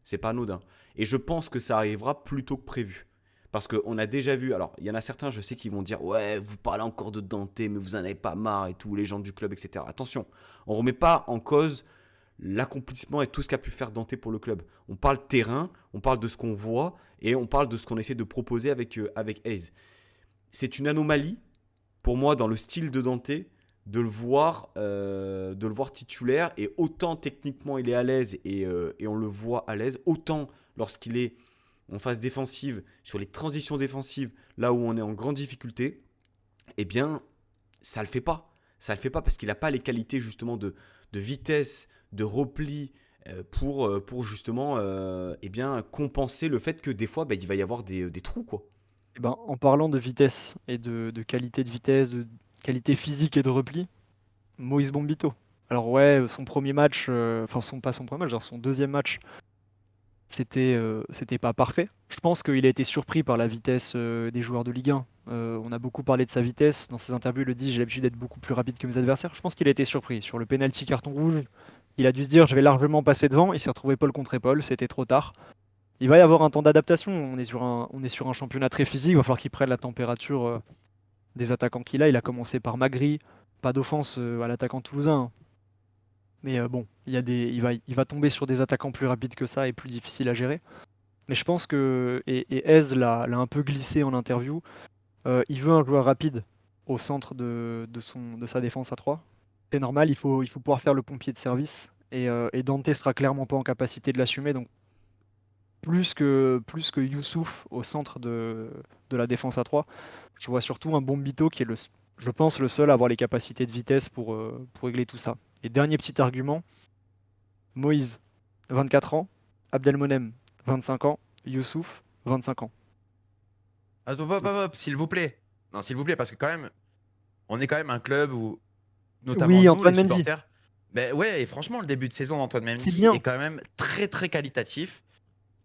C'est pas anodin. Et je pense que ça arrivera plus tôt que prévu. Parce qu'on a déjà vu, alors il y en a certains, je sais, qui vont dire ouais, vous parlez encore de Dante, mais vous en avez pas marre et tout, les gens du club, etc. Attention, on remet pas en cause l'accomplissement et tout ce qu'a pu faire Dante pour le club. On parle terrain, on parle de ce qu'on voit et on parle de ce qu'on essaie de proposer avec Hayes. C'est une anomalie pour moi dans le style de Dante de le voir titulaire et autant techniquement il est à l'aise et on le voit à l'aise, autant lorsqu'il est en phase défensive, sur les transitions défensives, là où on est en grande difficulté, eh bien, ça le fait pas. Ça le fait pas parce qu'il n'a pas les qualités justement de vitesse, de repli pour justement eh bien, compenser le fait que des fois, il va y avoir des trous, quoi. Eh ben, en parlant de vitesse et de qualité de vitesse, de qualité physique et de repli, Moïse Bombito. Alors ouais, son premier match, enfin pas son premier match, genre son deuxième match, c'était pas parfait. Je pense qu'il a été surpris par la vitesse des joueurs de Ligue 1. On a beaucoup parlé de sa vitesse. Dans ses interviews, il le dit, j'ai l'habitude d'être beaucoup plus rapide que mes adversaires. Je pense qu'il a été surpris. Sur le penalty carton rouge, il a dû se dire, je vais largement passer devant. Il s'est retrouvé épaule contre épaule, c'était trop tard. Il va y avoir un temps d'adaptation. On est sur un championnat très physique. Il va falloir qu'il prenne la température des attaquants qu'il a. Il a commencé par Magri. Pas d'offense à l'attaquant toulousain, hein. Mais bon, il va tomber sur des attaquants plus rapides que ça et plus difficiles à gérer. Mais je pense que, et Hez l'a un peu glissé en interview, il veut un joueur rapide au centre de sa défense à 3. C'est normal, il faut pouvoir faire le pompier de service. Et Dante sera clairement pas en capacité de l'assumer. Donc plus que Youssouf au centre de la défense à 3, je vois surtout un Bombito qui est, je pense, le seul à avoir les capacités de vitesse pour régler tout ça. Et dernier petit argument, Moïse, 24 ans, Abdelmonem, 25 ans, Youssouf, 25 ans. Attends, hop, hop, hop, s'il vous plaît. Non, s'il vous plaît, parce que quand même, on est quand même un club où, notamment Oui, nous, les Antoine Mendy. supporters, Ben ouais, et franchement, le début de saison d'Antoine C'est Mendy est bien. quand même très très qualitatif.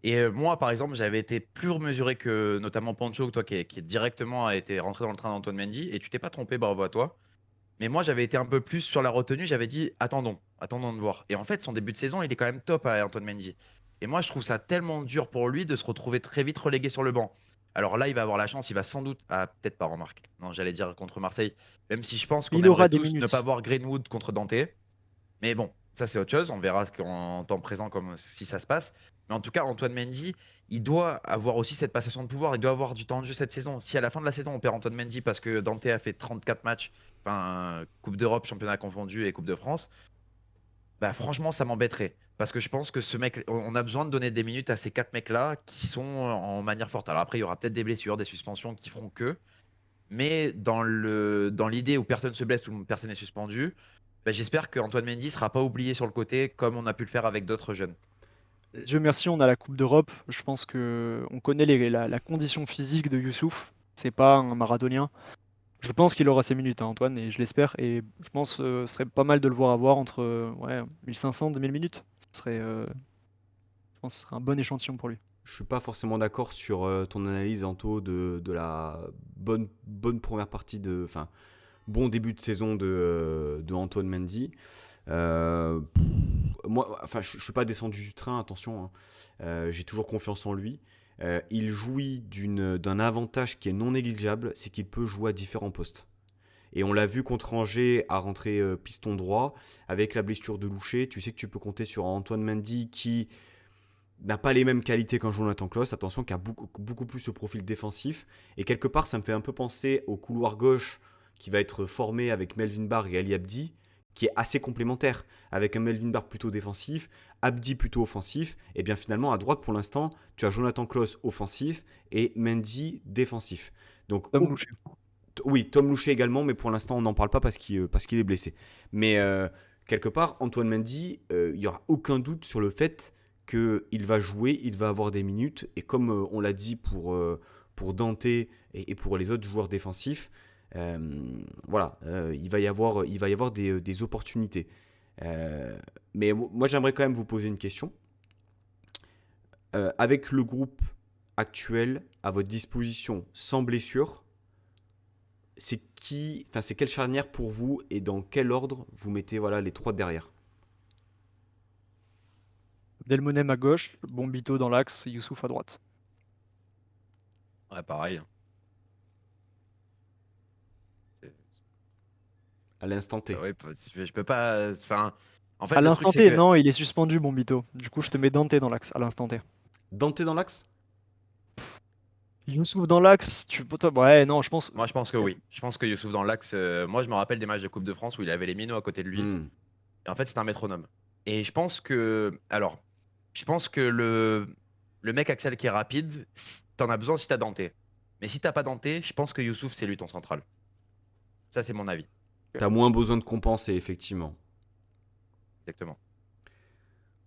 Et moi, par exemple, j'avais été plus mesuré que notamment Pancho, toi qui directement a été rentré dans le train d'Antoine Mendy, et tu t'es pas trompé, bravo à toi. Mais moi, j'avais été un peu plus sur la retenue, j'avais dit attendons de voir. Et en fait, son début de saison, il est quand même top à Antoine Mendy. Et moi, je trouve ça tellement dur pour lui de se retrouver très vite relégué sur le banc. Alors là, il va avoir la chance, il va sans doute. Ah, peut-être pas, remarque. Non, j'allais dire contre Marseille. Même si je pense qu'on Il aimerait aura des tous ne pas minutes. voir Greenwood contre Dante. Mais bon, ça c'est autre chose. On verra en temps présent comme si ça se passe. Mais en tout cas, Antoine Mendy, il doit avoir aussi cette passation de pouvoir. Il doit avoir du temps de jeu cette saison. Si à la fin de la saison, on perd Antoine Mendy parce que Dante a fait 34 matchs, enfin, Coupe d'Europe, championnat confondu et Coupe de France, bah franchement, ça m'embêterait. Parce que je pense que ce mec, on a besoin de donner des minutes à ces quatre mecs-là qui sont en manière forte. Alors après, il y aura peut-être des blessures, des suspensions qui feront que. Mais dans l'idée où personne se blesse, où personne n'est suspendu, bah, j'espère qu'Antoine Mendy sera pas oublié sur le côté comme on a pu le faire avec d'autres jeunes. Dieu merci, on a la Coupe d'Europe. Je pense que on connaît la condition physique de Youssouf. C'est pas un marathonien. Je pense qu'il aura ses minutes, hein, Antoine, et je l'espère. Et je pense ce serait pas mal de le voir avoir entre ouais, 1500 2000 minutes. Je pense que ce serait un bon échantillon pour lui. Je suis pas forcément d'accord sur ton analyse, Anto, de la bonne première partie enfin, bon début de saison de Antoine Mendy. Pff, moi, enfin, je suis pas descendu du train, attention, hein. J'ai toujours confiance en lui. Il jouit d'un avantage qui est non négligeable, c'est qu'il peut jouer à différents postes. Et on l'a vu contre Angers à rentrer piston droit. Avec la blessure de Loucher, tu sais que tu peux compter sur Antoine Mendy qui n'a pas les mêmes qualités qu'un Jonathan Klaus, attention, qui a beaucoup plus ce profil défensif. Et quelque part, ça me fait un peu penser au couloir gauche qui va être formé avec Melvin Barr et Ali Abdi, qui est assez complémentaire, avec un Melvin Barr plutôt défensif, Abdi plutôt offensif, et bien finalement à droite pour l'instant, tu as Jonathan Klaus offensif et Mendy défensif. Donc Tom Loucher. oui, Tom Loucher également, mais pour l'instant on n'en parle pas parce qu'il est blessé. Mais quelque part, Antoine Mendy, il n'y aura aucun doute sur le fait qu'il va jouer, il va avoir des minutes, et comme on l'a dit pour Dante et pour les autres joueurs défensifs, voilà, il va y avoir des opportunités. Mais moi j'aimerais quand même vous poser une question. Avec le groupe actuel à votre disposition sans blessure, c'est quelle charnière pour vous et dans quel ordre vous mettez voilà, les trois derrière? Delmonem à gauche, Bombito dans l'axe, Youssouf à droite. Ouais, pareil. C'est- À l'instant Bah T. ouais, je peux pas. Enfin, en fait, À le truc l'instant c'est T, que. non, il est suspendu, Bombito. Du coup, je te mets Dante dans l'axe à l'instant T. Dante dans l'axe? Youssouf dans l'axe, ouais, non, je pense. Moi, je pense que oui. Je pense que Youssouf dans l'axe. Moi, je me rappelle des matchs de Coupe de France où il avait les minots à côté de lui. Hmm. Et en fait, c'est un métronome. Et je pense que. Alors, je pense que le mec Axel qui est rapide, t'en as besoin si t'as Dante. Mais si t'as pas Dante, je pense que Youssouf, c'est lui ton central. Ça, c'est mon avis. T'as moins besoin de compenser, effectivement. Exactement.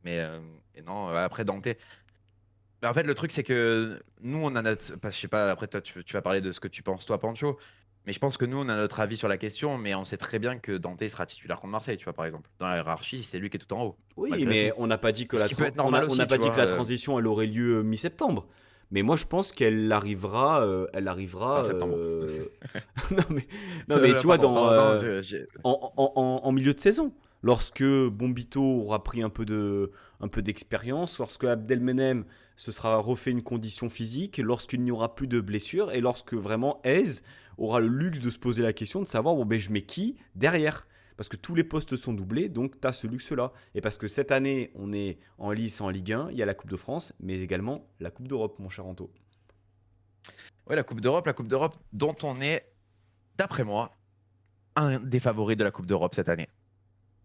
Mais et non, après Dante. Mais en fait, le truc, c'est que nous, on a notre. Parce que je sais pas, après, toi, tu vas parler de ce que tu penses, toi, Pancho. Mais je pense que nous, on a notre avis sur la question. Mais on sait très bien que Dante sera titulaire contre Marseille, tu vois, par exemple. Dans la hiérarchie, c'est lui qui est tout en haut, Oui, malgré mais tout. on n'a pas dit que Ce qui peut être on normal a- on n'a aussi, pas tu dit que vois, la transition elle aurait lieu mi-septembre. Mais moi, je pense qu'elle arrivera. Elle fin arrivera. septembre. Non, mais, non, mais tu vois, Pardon, pardon, non, en milieu de saison, lorsque Bombito aura pris un peu d'expérience, lorsque Abdelmenem se sera refait une condition physique, lorsqu'il n'y aura plus de blessures et lorsque vraiment Hez aura le luxe de se poser la question de savoir bon, ben, je mets qui derrière. Parce que tous les postes sont doublés, donc tu as ce luxe-là. Et parce que cette année, on est en lice en Ligue 1, il y a la Coupe de France, mais également la Coupe d'Europe, mon cher Anto. Ouais, la Coupe d'Europe dont on est, d'après moi, un des favoris de la Coupe d'Europe cette année.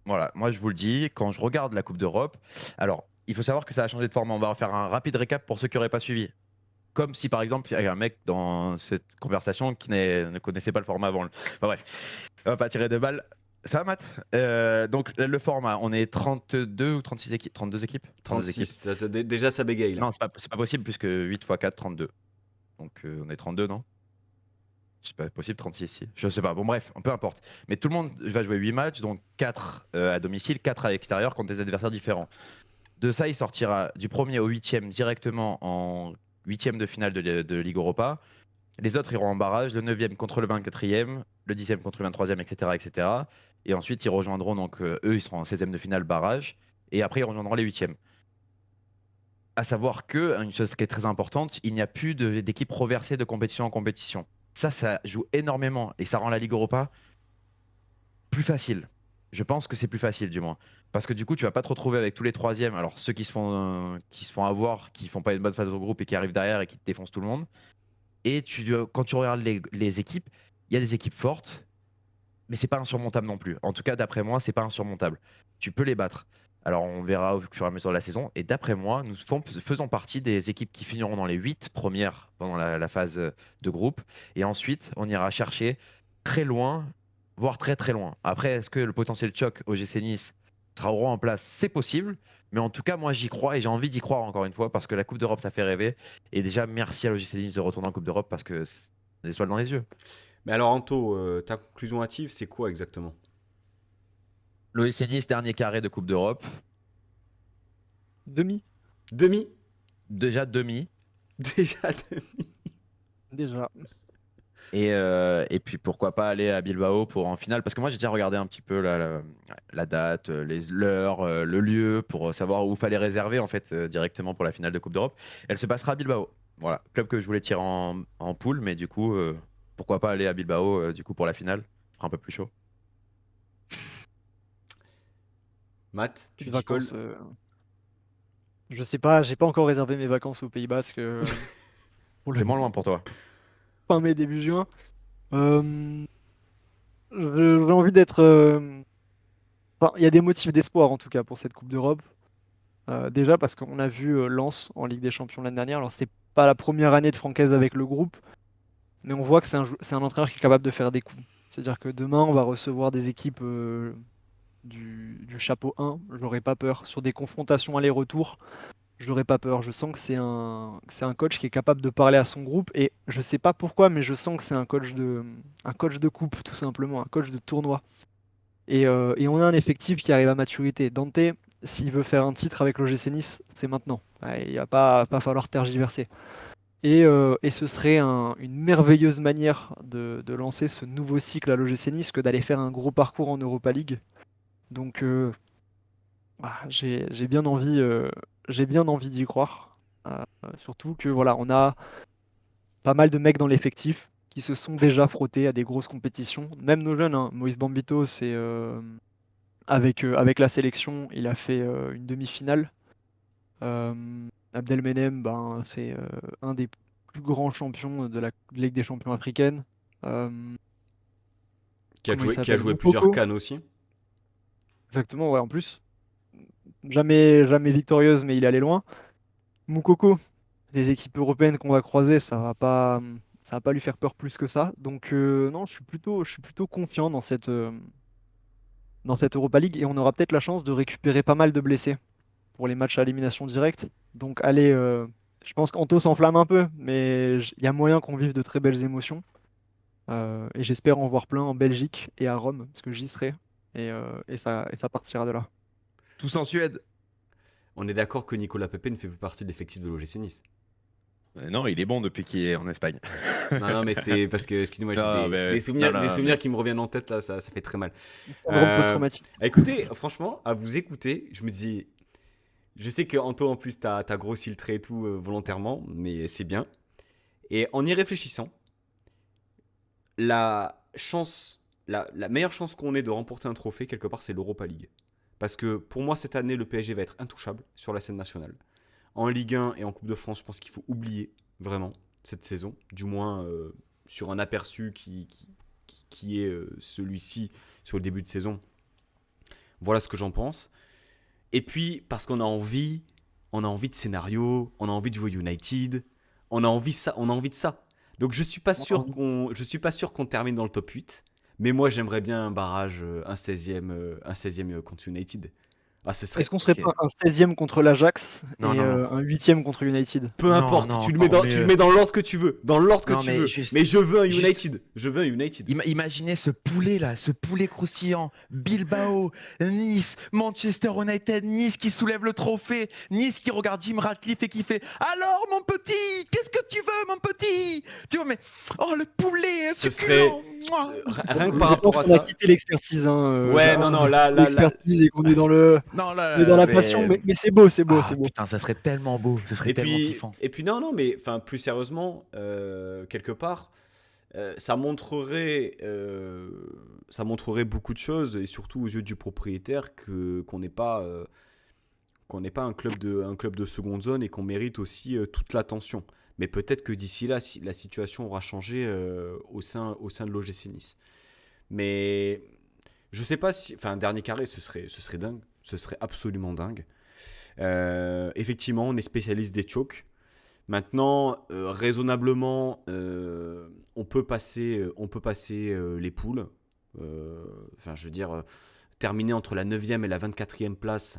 Voilà, moi je vous le dis, quand je regarde la Coupe d'Europe, alors il faut savoir que ça a changé de format. On va faire un rapide récap pour ceux qui n'auraient pas suivi. Comme si par exemple il y avait un mec dans cette conversation qui ne connaissait pas le format avant. Enfin, bref, on va pas tirer de balles. Ça va, Matt? Donc le format, on est 32 ou 36 équipes? 32 équipes? 32 équipes. 36, déjà ça bégaye là. Non, c'est pas possible puisque 8 x 4, 32. Donc on est 32, non? C'est pas possible 36 ici. Je sais pas. Bon bref, peu importe. Mais tout le monde va jouer 8 matchs, donc 4 à domicile, 4 à l'extérieur contre des adversaires différents. De ça, il sortira du premier au huitième directement en huitième de finale de Ligue Europa. Les autres iront en barrage, le 9e contre le 24e, le 10e contre le 23e, etc. etc. Et ensuite, ils rejoindront, donc eux, ils seront en 16e de finale barrage. Et après, ils rejoindront les 8e. À savoir que, une chose qui est très importante, il n'y a plus d'équipe reversée de compétition en compétition. Ça joue énormément et ça rend la Ligue Europa plus facile. Je pense que c'est plus facile, du moins. Parce que du coup, tu vas pas te retrouver avec tous les troisièmes. Alors, ceux qui se font avoir, qui font pas une bonne phase de groupe et qui arrivent derrière et qui te défoncent tout le monde. Et quand tu regardes les équipes, il y a des équipes fortes, mais c'est pas insurmontable non plus. En tout cas, d'après moi, c'est pas insurmontable. Tu peux les battre. Alors, on verra au fur et à mesure de la saison. Et d'après moi, nous faisons partie des équipes qui finiront dans les 8 premières pendant la phase de groupe. Et ensuite, on ira chercher très loin, voire très très loin. Après, est-ce que le potentiel choc au GC Nice sera au roi en place? C'est possible. Mais en tout cas, moi, j'y crois et j'ai envie d'y croire encore une fois parce que la Coupe d'Europe, ça fait rêver. Et déjà, merci à l'OGC Nice de retourner en Coupe d'Europe parce que c'est des étoiles dans les yeux. Mais alors, Anto, ta conclusion hâtive, c'est quoi exactement? L'OGC Nice, dernier carré de Coupe d'Europe. Demi, Demi? Déjà demi. Déjà demi. déjà. Et puis pourquoi pas aller à Bilbao pour en finale. Parce que moi j'ai déjà regardé un petit peu la date, l'heure, le lieu pour savoir où fallait réserver en fait directement pour la finale de Coupe d'Europe. Elle se passera à Bilbao. Voilà, club que je voulais tirer en poule, mais du coup pourquoi pas aller à Bilbao du coup pour la finale. Ce sera un peu plus chaud. Matt, tu Les t'y colles? vacances, je sais pas, j'ai pas encore réservé mes vacances au Pays Basque pour le C'est moins loin pour toi. fin mai, début juin. Euh, j'ai envie d'être. Enfin, il y a des motifs d'espoir en tout cas pour cette Coupe d'Europe. Déjà parce qu'on a vu Lens en Ligue des Champions l'année dernière. Alors c'était pas la première année de Francaise avec le groupe, mais on voit que c'est un entraîneur qui est capable de faire des coups. C'est-à-dire que demain on va recevoir des équipes du chapeau 1. J'aurais pas peur sur des confrontations aller-retour. J'aurais pas peur. Je sens que c'est un coach qui est capable de parler à son groupe et je sais pas pourquoi, mais je sens que c'est un coach de coupe tout simplement, un coach de tournoi. Et on a un effectif qui arrive à maturité. Dante, s'il veut faire un titre avec l'OGC Nice, c'est maintenant. Ouais, il va pas falloir tergiverser. Et ce serait une merveilleuse manière de lancer ce nouveau cycle à l'OGC Nice que d'aller faire un gros parcours en Europa League. Donc j'ai bien envie d'y croire. Surtout que voilà, on a pas mal de mecs dans l'effectif qui se sont déjà frottés à des grosses compétitions. Même nos jeunes, hein. Moïse Bambito, c'est avec la sélection, il a fait une demi-finale. Euh, Abdelmenem, ben, c'est un des plus grands champions de la Ligue des champions africaine. Euh, Comment il Qui a s'appelle? joué plusieurs Moukoko. cannes aussi. Exactement, ouais, en plus. Jamais victorieuse, mais il est allé loin. Moukoko, les équipes européennes qu'on va croiser, ça va pas lui faire peur plus que ça. Donc non, je suis plutôt confiant dans cette Europa League et on aura peut-être la chance de récupérer pas mal de blessés pour les matchs à élimination directe. Donc allez, je pense qu'Anto s'enflamme un peu, mais il y a moyen qu'on vive de très belles émotions. Et j'espère en voir plein en Belgique et à Rome, parce que j'y serai. Et ça partira de là. Tous en Suède. On est d'accord que Nicolas Pepe ne fait plus partie de l'effectif de l'OGC Nice. Non, il est bon depuis qu'il est en Espagne. Non, non, mais c'est parce que, excusez-moi, j'ai Non, mais, non, des non, souvenirs mais qui me reviennent en tête là, ça fait très mal. Syndrome Euh, post-traumatique. Écoutez, franchement, à vous écouter, je me dis, je sais que Anto en plus t'as grossi le trait et tout volontairement, mais c'est bien. Et en y réfléchissant, la chance, la meilleure chance qu'on ait de remporter un trophée quelque part, c'est l'Europa League. Parce que pour moi, cette année, le PSG va être intouchable sur la scène nationale. En Ligue 1 et en Coupe de France, je pense qu'il faut oublier vraiment cette saison, du moins sur un aperçu qui est celui-ci sur le début de saison. Voilà ce que j'en pense. Et puis, parce on a envie de scénario, on a envie de jouer United, on a envie de ça. Donc je suis pas sûr qu'on termine dans le top 8, mais moi j'aimerais bien un barrage, un 16e contre United. Ah, ce serait. Est-ce qu'on serait Ok. pas un 16e contre l'Ajax Non, et non, non. un 8e contre United? Peu Non, importe, non, tu le mets encore tu le mieux. mets dans l'ordre que tu veux. Dans l'ordre que Non, tu mais veux. juste, Mais je veux un juste, United. Je veux un United. Imaginez ce poulet là, ce poulet croustillant. Bilbao, Nice, Manchester United, Nice qui soulève le trophée, Nice qui regarde Jim Ratcliffe et qui fait alors mon petit, qu'est-ce que tu veux mon petit? Tu vois mais oh le poulet Ce serait. succulent. Mouah. Rien que par Je pense rapport à qu'on a ça. quitté l'expertise, hein, je Ouais, pense non, qu'on a non, quitté là. l'expertise et qu'on est Non on est dans là, la passion, mais mais c'est beau, c'est beau, ah c'est beau. putain ça serait tellement beau, ça serait tellement kiffant. Et puis non, non, mais enfin, plus sérieusement, quelque part, ça montrerait beaucoup de choses, et surtout aux yeux du propriétaire, qu'on n'est pas un club de seconde zone et qu'on mérite aussi toute l'attention. Mais peut-être que d'ici là, si la situation aura changé au sein de l'OGC Nice. Mais je sais pas si. Enfin, un dernier carré, ce serait dingue. Ce serait absolument dingue. Effectivement, on est spécialiste des chokes. Maintenant, raisonnablement, on peut passer les poules. Enfin, je veux dire, terminer entre la 9e et la 24e place,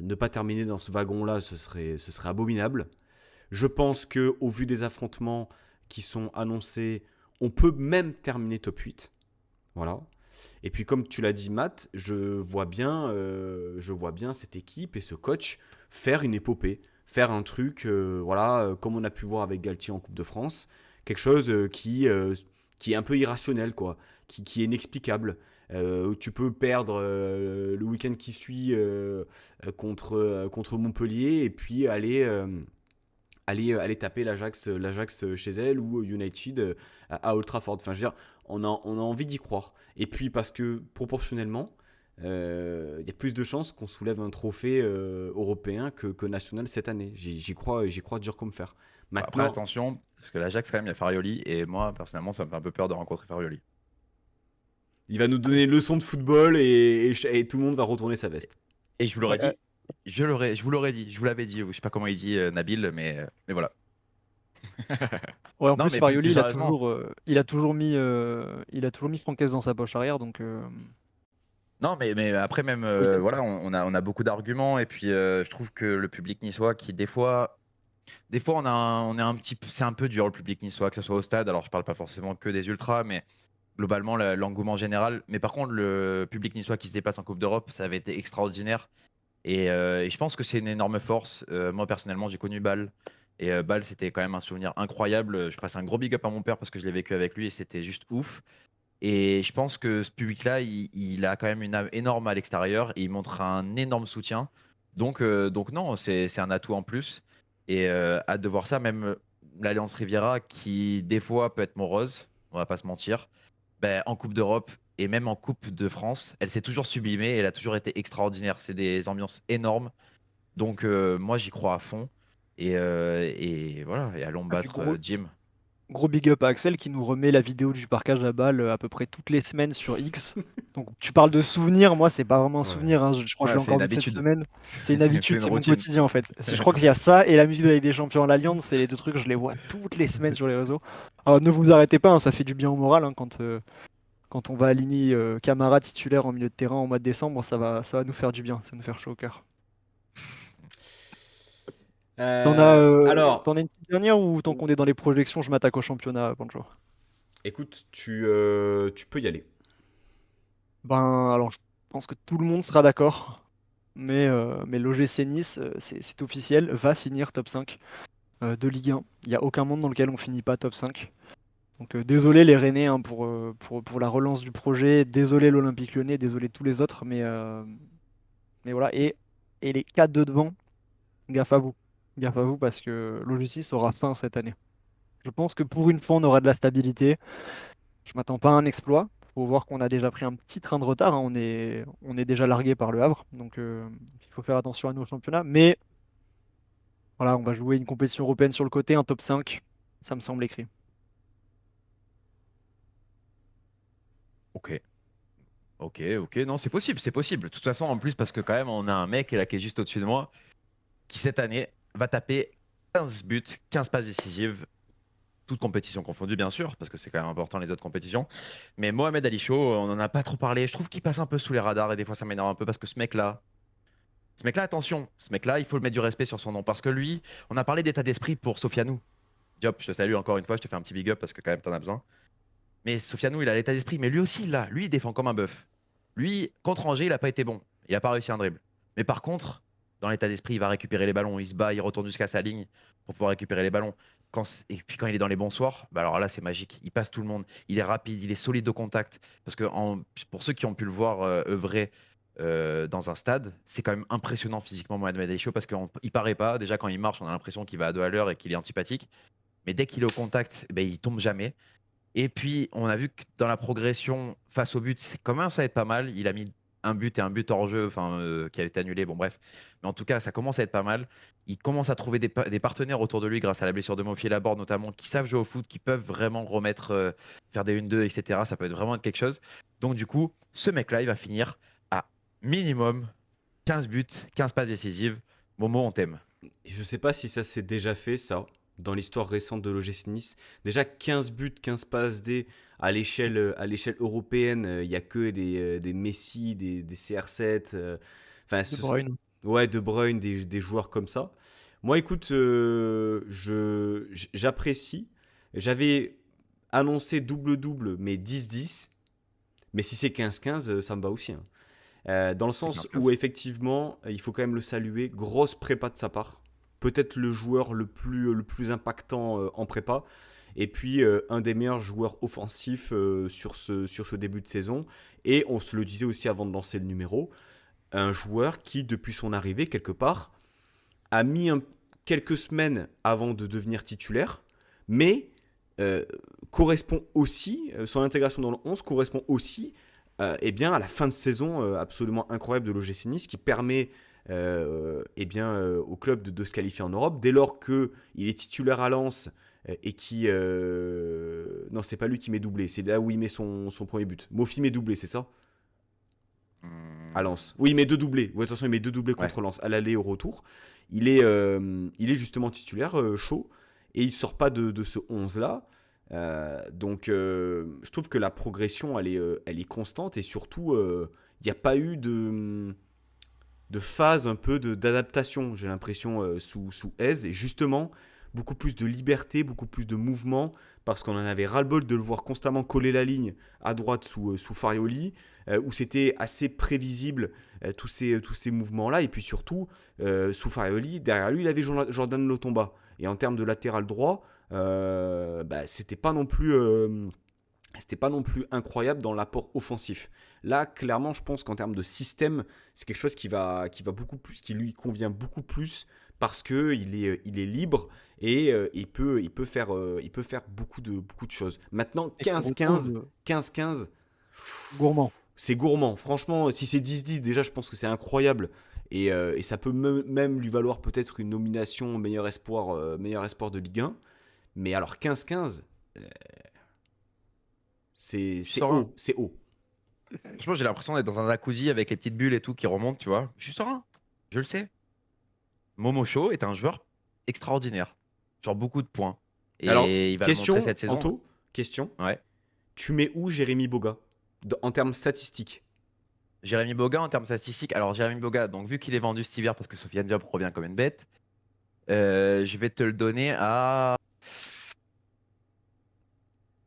ne pas terminer dans ce wagon-là, ce serait abominable. Je pense que au vu des affrontements qui sont annoncés, on peut même terminer top 8. Voilà. Et puis comme tu l'as dit Matt, je vois bien cette équipe et ce coach faire une épopée, faire un truc, voilà, comme on a pu voir avec Galtier en Coupe de France, quelque chose qui est un peu irrationnel, quoi, qui est inexplicable. Où tu peux perdre le week-end qui suit contre Montpellier et puis aller taper l'Ajax chez elle ou United à Old Trafford. Enfin, je veux dire, on a envie d'y croire. Et puis parce que proportionnellement, il y a plus de chances qu'on soulève un trophée européen que national cette année. J'y crois dur comme fer. Après Maintenant, attention, parce que l'Ajax quand même il y a Farioli et moi personnellement ça me fait un peu peur de rencontrer Farioli. il va nous donner une leçon de football et tout le monde va retourner sa veste. Et je vous l'aurais Ouais, dit, je vous l'aurais dit, je vous l'avais dit, je sais pas comment il dit Nabil, mais voilà. ouais, en Non, plus mais Farioli, plus sérieusement, il a toujours mis Francaise dans sa poche arrière, donc non, mais après même, oui, il a voilà, ça. on a beaucoup d'arguments et puis je trouve que le public niçois qui des fois on est un petit, c'est un peu dur le public niçois, que ce soit au stade. Alors je parle pas forcément que des ultras, mais globalement l'engouement général. Mais par contre le public niçois qui se dépasse en Coupe d'Europe, ça avait été extraordinaire. Et je pense que c'est une énorme force. Moi, personnellement, j'ai connu Bâle. Et Bâle, c'était quand même un souvenir incroyable. Je passe un gros big up à mon père parce que je l'ai vécu avec lui et c'était juste ouf. Et je pense que ce public-là, il a quand même une âme énorme à l'extérieur et il montre un énorme soutien. Donc non, c'est un atout en plus. Et hâte de voir ça. Même l'Alliance Riviera, qui des fois peut être morose, on va pas se mentir, ben, en Coupe d'Europe et même en Coupe de France, elle s'est toujours sublimée et elle a toujours été extraordinaire. C'est des ambiances énormes. Donc moi j'y crois à fond. Et voilà, et allons Et puis battre Jim. gros big up à Axel qui nous remet la vidéo du parcage à balles à peu près toutes les semaines sur X. Donc tu parles de souvenirs, moi c'est pas vraiment un Ouais. souvenir, hein, je crois que je Ouais, l'ai c'est encore une vu cette habitude. semaine. C'est une C'est habitude, une c'est mon routine. quotidien en fait. Je crois qu'il y a ça et la musique de la Ligue des Champions à l'Alliance, c'est les deux trucs, je les vois toutes les semaines sur les réseaux. Alors ne vous arrêtez pas, hein, ça fait du bien au moral hein, quand on va aligner Camara titulaire en milieu de terrain en mois de décembre, ça va nous faire du bien, ça va nous faire chaud au cœur. Alors, T'en as une petite dernière ou tant qu'on est dans les projections, je m'attaque au championnat, Pancho? écoute, tu peux y aller. Ben, alors je pense que tout le monde sera d'accord, mais l'OGC Nice, c'est officiel, va finir top 5 de Ligue 1. Il n'y a aucun monde dans lequel on finit pas top 5. Donc désolé les Rennais hein, pour la relance du projet, désolé l'Olympique Lyonnais, désolé tous les autres, mais voilà. Et les 4 de devant, gaffe à vous. Gaffe à vous parce que l'OGC Nice aura fin cette année. Je pense que pour une fois, on aura de la stabilité. Je m'attends pas à un exploit. Faut voir qu'on a déjà pris un petit train de retard, hein. On est déjà largué par le Havre. Donc il faut faire attention à nos championnats. Mais voilà, on va jouer une compétition européenne sur le côté, un top 5. Ça me semble écrit. Ok, ok. Non, c'est possible, c'est possible. De toute façon, en plus, parce que quand même, on a un mec là qui est juste au-dessus de moi, qui cette année va taper 15 buts, 15 passes décisives, toutes compétitions confondues, bien sûr, parce que c'est quand même important les autres compétitions. Mais Mohamed Ali Chaud, on en a pas trop parlé. Je trouve qu'il passe un peu sous les radars et des fois ça m'énerve un peu parce que ce mec-là, Ce mec-là, attention, ce mec-là, il faut le mettre du respect sur son nom. Parce que lui, on a parlé d'état d'esprit pour Sofianou. Diop, je te salue encore une fois, je te fais un petit big up parce que quand même t'en as besoin. Mais Sofianou, il a l'état d'esprit, mais lui aussi, là, lui, il défend comme un bœuf. Lui, contre Angers, il a pas été bon. Il a pas réussi un dribble. Mais par contre, dans l'état d'esprit, il va récupérer les ballons, il se bat, il retourne jusqu'à sa ligne pour pouvoir récupérer les ballons. Et puis quand il est dans les bons soirs, bah alors là, c'est magique. Il passe tout le monde, il est rapide, il est solide au contact. Parce que pour ceux qui ont pu le voir œuvrer dans un stade, c'est quand même impressionnant physiquement Mohamed Ali Chaud parce qu'il paraît pas. Déjà, quand il marche, on a l'impression qu'il va à 2 à l'heure et qu'il est antipathique. Mais dès qu'il est au contact, eh ben, il tombe jamais. Et puis, on a vu que dans la progression face au but, c'est commence à être pas mal. Il a mis un but et un but hors jeu, enfin, qui a été annulé. Bon, bref. Mais en tout cas, ça commence à être pas mal. Il commence à trouver des partenaires autour de lui grâce à la blessure de Mofi Laborde, notamment, qui savent jouer au foot, qui peuvent vraiment remettre, faire des 1-2, etc. Ça peut être vraiment quelque chose. Donc, du coup, ce mec-là, il va finir à minimum 15 buts, 15 passes décisives. Momo, on t'aime. Je sais pas si ça s'est déjà fait, ça, dans l'histoire récente de l'OGC Nice. Déjà 15 buts, 15 passes D à l'échelle européenne, il n'y a que des Messi, des CR7, enfin, De Bruyne. ouais, De Bruyne, des joueurs comme ça. Moi, écoute, j'apprécie. J'avais annoncé double-double, mais 10-10. Mais si c'est 15-15, ça me va aussi, hein. Dans le C'est sens où 15-15. effectivement, il faut quand même le saluer, grosse prépa de sa part. Peut-être le joueur le plus impactant en prépa. Et puis un des meilleurs joueurs offensifs sur ce début de saison. Et on se le disait aussi avant de lancer le numéro, un joueur qui, depuis son arrivée, quelque part, a mis quelques semaines avant de devenir titulaire, mais euh, correspond aussi, son intégration dans le 11 correspond aussi eh bien, à la fin de saison absolument incroyable de l'OGC Nice qui permet eh bien, au club de se qualifier en Europe dès lors qu'il est titulaire à Lens et qui... non, c'est pas lui qui met doublé, c'est là où il met son premier but. Mofi met doublé, c'est ça? À Lens. Oui, il met deux doublés. Ouais, attention, il met deux doublés Ouais. contre Lens, à l'aller et au retour. Il est justement titulaire, chaud, et il sort pas de ce 11-là. Donc, je trouve que la progression, elle est constante, et surtout, il n'y a pas eu de phase un peu d'adaptation, j'ai l'impression, sous Hez, et justement, beaucoup plus de liberté, beaucoup plus de mouvement, parce qu'on en avait ras-le-bol de le voir constamment coller la ligne à droite sous Farioli, où c'était assez prévisible tous ces mouvements-là, et puis surtout, sous Farioli, derrière lui, il avait Jordan Lotomba, et en termes de latéral droit, bah, c'était pas non plus incroyable dans l'apport offensif. Là, clairement, je pense qu'en termes de système, c'est quelque chose qui va beaucoup plus, qui lui convient beaucoup plus parce que il est libre et il peut faire beaucoup de choses. Maintenant, Et qu'on retrouve 15-15, 15-15, gourmand. c'est gourmand. Franchement, si c'est 10-10, déjà, je pense que c'est incroyable. Et ça peut même lui valoir peut-être une nomination meilleur espoir de Ligue 1. Mais alors 15-15, Je suis serein. c'est haut. Franchement, j'ai l'impression d'être dans un jacuzzi avec les petites bulles et tout qui remontent, tu vois. Je suis serein. Je le sais. Momo Show est un joueur extraordinaire. Sur beaucoup de points. Alors, Et il va le montrer question, cette saison. Anto, question. Ouais. Tu mets où Jérémy Boga en termes statistiques? Jérémy Boga en termes statistiques. Alors, Jérémy Boga, donc vu qu'il est vendu cet hiver parce que Sofiane Diop revient comme une bête, je vais te le donner à.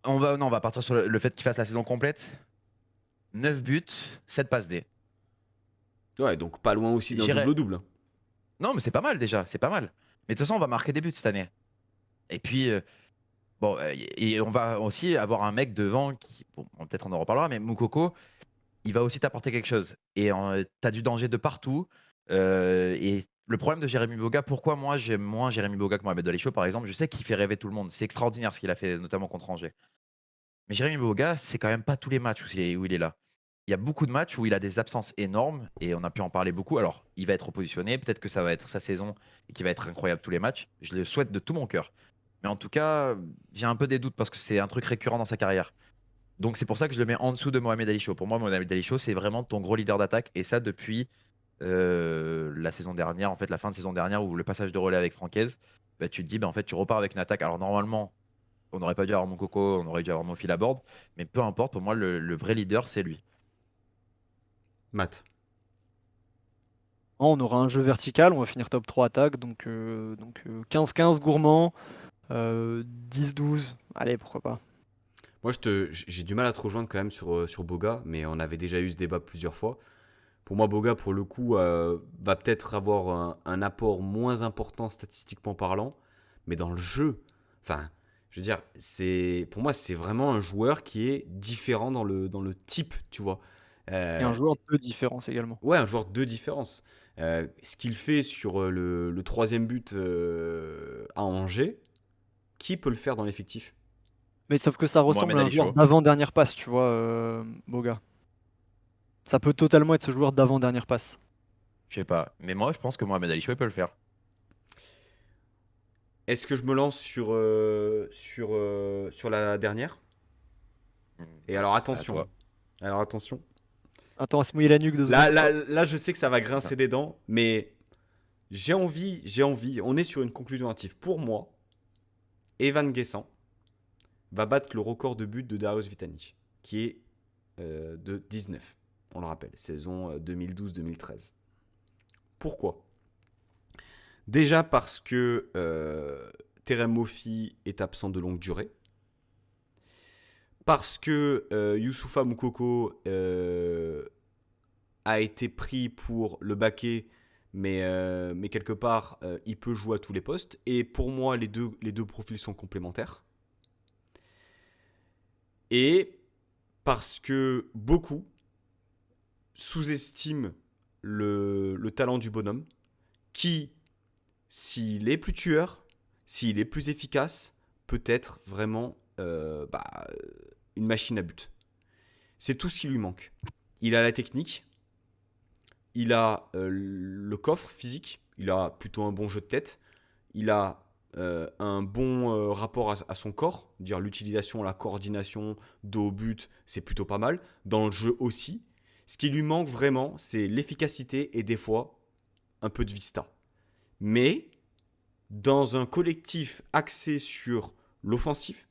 Non, on va partir sur le fait qu'il fasse la saison complète. 9 buts, 7 passes D. Ouais, donc pas loin aussi d'un J'irais. double-double. Non, mais c'est pas mal déjà, c'est pas mal. Mais de toute façon, on va marquer des buts cette année. Et puis, bon, et on va aussi avoir un mec devant qui, bon, peut-être on en reparlera, mais Moukoko, il va aussi t'apporter quelque chose. Et t'as du danger de partout. Et le problème de Jérémy Boga, pourquoi moi j'aime moins Jérémy Boga que Mohamed Alicho, par exemple, je sais qu'il fait rêver tout le monde. C'est extraordinaire ce qu'il a fait, notamment contre Angers. Mais Jérémy Boga, c'est quand même pas tous les matchs où il est là. Il y a beaucoup de matchs où il a des absences énormes et on a pu en parler beaucoup. Alors, il va être repositionné, peut-être que ça va être sa saison et qu'il va être incroyable tous les matchs. Je le souhaite de tout mon cœur. Mais en tout cas, j'ai un peu des doutes parce que c'est un truc récurrent dans sa carrière. Donc c'est pour ça que je le mets en dessous de Mohamed Ali Chaud. Pour moi, Mohamed Ali Chaud, c'est vraiment ton gros leader d'attaque et ça depuis la saison dernière, en fait la fin de saison dernière où le passage de relais avec Francaise, bah, tu te dis bah, en fait tu repars avec une attaque. Alors normalement, on n'aurait pas dû avoir mon coco, on aurait dû avoir mon fil à bord, mais peu importe, pour moi le vrai leader c'est lui. Matt. On aura un jeu vertical, on va finir top 3 attaque, donc 15-15 gourmand, 10-12, allez, pourquoi pas. Moi, j'ai du mal à te rejoindre quand même sur Boga, mais on avait déjà eu ce débat plusieurs fois. Pour moi, Boga, pour le coup, va peut-être avoir un apport moins important statistiquement parlant, mais dans le jeu, enfin, je veux dire, pour moi, c'est vraiment un joueur qui est différent dans le type, tu vois. Et un Euh, joueur de différence également. ouais, un joueur de différence. Ce qu'il fait sur le troisième but à Angers, qui peut le faire dans l'effectif? Mais sauf que ça ressemble Mohamed à un Ali joueur Chaud. d'avant-dernière passe, tu vois, Boga. Ça peut totalement être ce joueur d'avant-dernière passe. Je sais pas. Mais moi, je pense que Mohamed Ali Chaud, il peut le faire. Est-ce que je me lance sur la dernière? Hmm. Et alors À attention. toi. Alors attention. Attends, à se mouiller la nuque 2 Là, secondes. là, Hop. là, je sais que ça va Attends. grincer des dents, mais j'ai envie. On est sur une conclusion hâtive. Pour moi, Evan Guessant va battre le record de buts de Darius Vitanic, qui est de 19. On le rappelle, saison 2012-2013. Pourquoi? Déjà parce que Terem Moffi est absent de longue durée. Parce que Youssoufa Moukoko a été pris pour le baquet, mais quelque part, il peut jouer à tous les postes. Et pour moi, les deux profils sont complémentaires. Et parce que beaucoup sous-estiment le talent du bonhomme, qui, s'il est plus tueur, s'il est plus efficace, peut être vraiment une machine à but. C'est tout ce qui lui manque. Il a la technique, il a le coffre physique, il a plutôt un bon jeu de tête, il a un bon rapport à son corps, dire l'utilisation, la coordination, dos au but, c'est plutôt pas mal. Dans le jeu aussi. Ce qui lui manque vraiment, c'est l'efficacité et des fois un peu de vista. Mais dans un collectif axé sur l'offensif,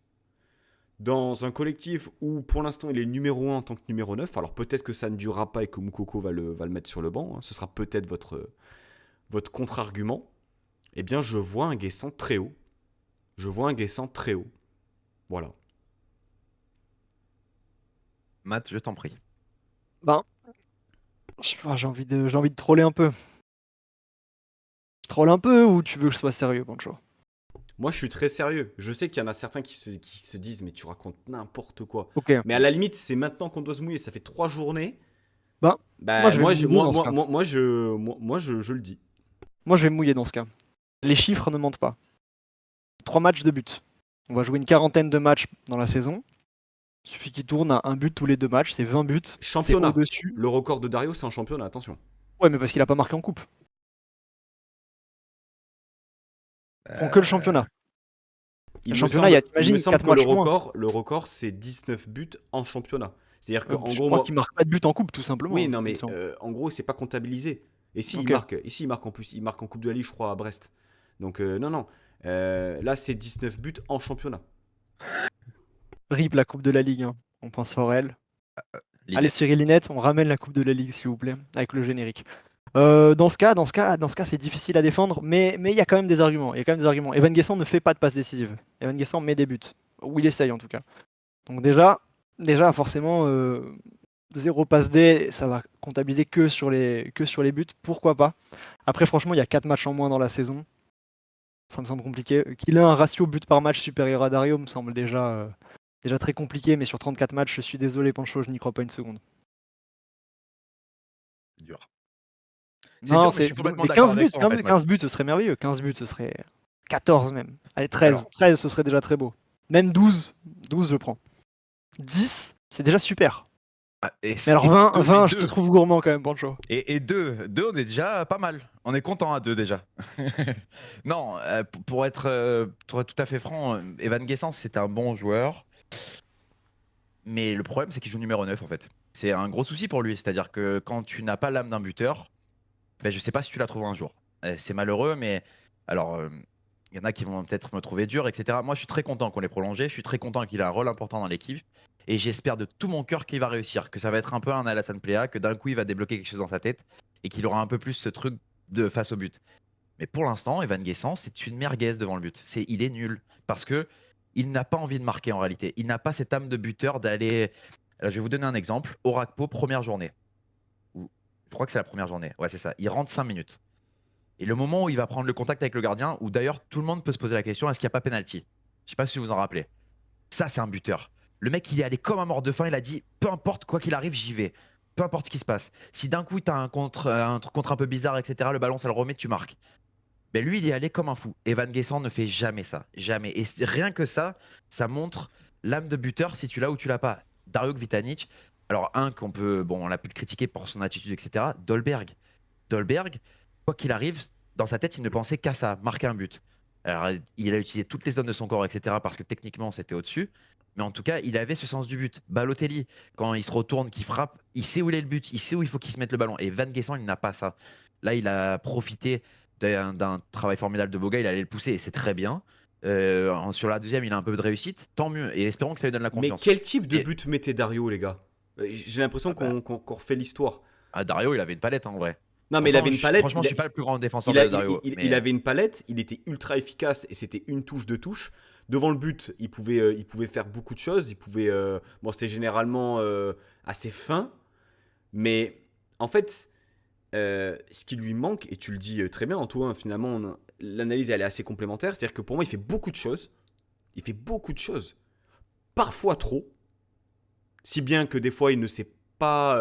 dans un collectif où pour l'instant il est numéro 1 en tant que numéro 9, alors peut-être que ça ne durera pas et que Moukoko va le mettre sur le banc, hein, ce sera peut-être votre contre-argument, eh bien je vois un Guessant très haut. Je vois un Guessant très haut. Voilà. Matt, je t'en prie. Ben, je sais pas, j'ai envie de troller un peu. Je troll un peu ou tu veux que je sois sérieux, Pancho? Moi je suis très sérieux. Je sais qu'il y en a certains qui se disent mais tu racontes n'importe quoi. Ok. Mais à la limite c'est maintenant qu'on doit se mouiller, ça fait 3 journées. Ben, moi Bah je vais me moi je, mouiller moi, dans ce moi, cas. moi, moi, je le dis. Moi je vais me mouiller dans ce cas. Les chiffres ne mentent pas. 3 matchs de but. On va jouer une quarantaine de matchs dans la saison. Il suffit qu'il tourne à un but tous les 2 matchs, c'est 20 buts. C'est Championnat. au-dessus. Le record de Dario c'est en championnat, attention. Ouais, mais parce qu'il a pas marqué en coupe. Prends que le Euh, championnat. Le Il me championnat, il y semble, a, il me t'imagines, semble 4 que le matchs moins. record, le record c'est 19 buts en championnat. C'est-à-dire que en Je gros crois moi, qu'il marque pas de but en coupe, tout oui simplement, non il me mais semble. en gros c'est pas comptabilisé. Et si il Ok. marque, en plus, il marque en Coupe de la Ligue je crois à Brest. Donc non non, là c'est 19 buts en championnat. RIP la Coupe de la Ligue, hein. On pense fort à elle. Allez, Linette. Cyril Linette, on ramène la Coupe de la Ligue, s'il vous plaît, avec le générique. Dans ce cas, c'est difficile à défendre, mais il y a quand même des arguments. Il y a quand même des arguments. Evan Guessant ne fait pas de passe décisive. Evan Guessant met des buts, ou il essaye en tout cas. Donc déjà forcément, 0 passe D, ça va comptabiliser que sur les buts. Pourquoi pas? Après, franchement, il y a 4 matchs en moins dans la saison. Ça me semble compliqué. Qu'il ait un ratio but par match supérieur à Dario me semble déjà très compliqué, mais sur 34 matchs, je suis désolé, Pancho, je n'y crois pas une seconde. C'est dur. C'est Non, dur, mais je suis complètement mais d'accord 15 avec buts, toi en fait, Matt. 15 buts, ce serait merveilleux. 15 buts, ce serait 14 même. Allez, 13. Alors, 13, ce serait déjà très beau. Même 12. 12, je prends. 10, c'est déjà super. Mais alors 20, 20, je te trouve gourmand quand même, Pancho. Et 2, on est déjà pas mal. On est content à 2 déjà. Non, pour être tout à fait franc, Evan Guessant, c'est un bon joueur. Mais le problème, c'est qu'il joue numéro 9 en fait. C'est un gros souci pour lui. C'est-à-dire que quand tu n'as pas l'âme d'un buteur, ben, je sais pas si tu la trouveras un jour. C'est malheureux, mais alors, il y en a qui vont peut-être me trouver dur, etc. Moi, je suis très content qu'on l'ait prolongé. Je suis très content qu'il ait un rôle important dans l'équipe. Et j'espère de tout mon cœur qu'il va réussir. Que ça va être un peu un Alassane Plea, que d'un coup, il va débloquer quelque chose dans sa tête et qu'il aura un peu plus ce truc de face au but. Mais pour l'instant, Evan Guessant, c'est une merguez devant le but. Il est nul parce que il n'a pas envie de marquer en réalité. Il n'a pas cette âme de buteur d'aller. Alors, je vais vous donner un exemple. Orakpo, première journée. Je crois que c'est la première journée. Ouais, c'est ça. Il rentre 5 minutes. Et le moment où il va prendre le contact avec le gardien, où d'ailleurs tout le monde peut se poser la question, est-ce qu'il n'y a pas penalty? Je sais pas si vous en rappelez. Ça, c'est un buteur. Le mec, il est allé comme un mort de faim. Il a dit, peu importe quoi qu'il arrive, j'y vais. Peu importe ce qui se passe. Si d'un coup, tu as un contre un peu bizarre, etc., le ballon, ça le remet, tu marques. Ben lui, il y allait comme un fou. Evan Guessant ne fait jamais ça. Jamais. Et rien que ça montre l'âme de buteur si tu l'as ou tu l'as pas. Dario Vitanic, alors un qu'on peut, bon, on l'a pu le critiquer pour son attitude, etc. Dolberg. Dolberg, quoi qu'il arrive, dans sa tête, il ne pensait qu'à ça, marquer un but. Alors, il a utilisé toutes les zones de son corps, etc. parce que techniquement, c'était au-dessus. Mais en tout cas, il avait ce sens du but. Balotelli, quand il se retourne, qu'il frappe, il sait où il est le but, il sait où il faut qu'il se mette le ballon. Et Van Guessant, il n'a pas ça. Là, il a profité d'un travail formidable de Boga, il allait le pousser et c'est très bien. Sur la deuxième, il a un peu de réussite, tant mieux. Et espérons que ça lui donne la Mais confiance. quel type de Et but mettait Dario, les gars? J'ai l'impression ah bah, qu'on refait l'histoire. Dario, il avait une palette en vrai. Non, mais il avait Pourtant, une palette. franchement, je suis pas le plus grand défenseur Il, a- de Dario, il mais avait une palette. Il était ultra efficace et c'était une touche, deux touches. Devant le but, il pouvait faire beaucoup de choses. Bon, c'était généralement assez fin. Mais en fait, ce qui lui manque, et tu le dis très bien, Antoine, finalement, l'analyse elle est assez complémentaire. C'est-à-dire que pour moi, il fait beaucoup de choses. Il fait beaucoup de choses. Parfois trop. Si bien que des fois, il ne sait pas.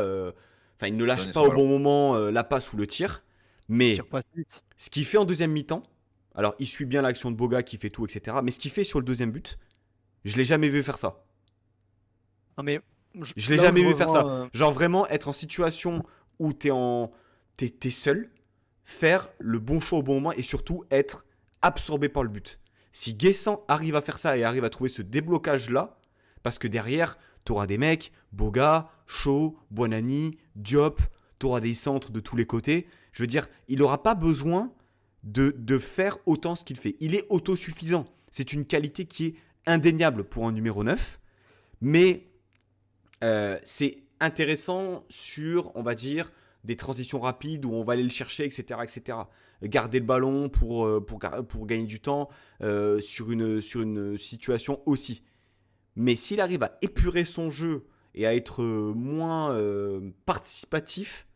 Enfin, il ne lâche donner pas son au ballon. bon moment la passe ou le tir. Il tire Mais pas assez vite. ce qu'il fait en deuxième mi-temps, alors il suit bien l'action de Boga qui fait tout, etc. Mais ce qu'il fait sur le deuxième but, je l'ai jamais vu faire ça. Non mais Je l'ai là où je jamais vu faire ça. rejoins, Genre vraiment être en situation où t'es seul, faire le bon choix au bon moment et surtout être absorbé par le but. Si Guessant arrive à faire ça et arrive à trouver ce déblocage là, parce que derrière, t'auras des mecs, Boga, Shaw, Buonani, Diop, t'auras des centres de tous les côtés. Je veux dire, il n'aura pas besoin de faire autant ce qu'il fait. Il est autosuffisant. C'est une qualité qui est indéniable pour un numéro 9, mais c'est intéressant sur, on va dire, des transitions rapides où on va aller le chercher, etc. etc. Garder le ballon pour gagner du temps sur une situation aussi. Mais s'il arrive à épurer son jeu et à être moins participatif,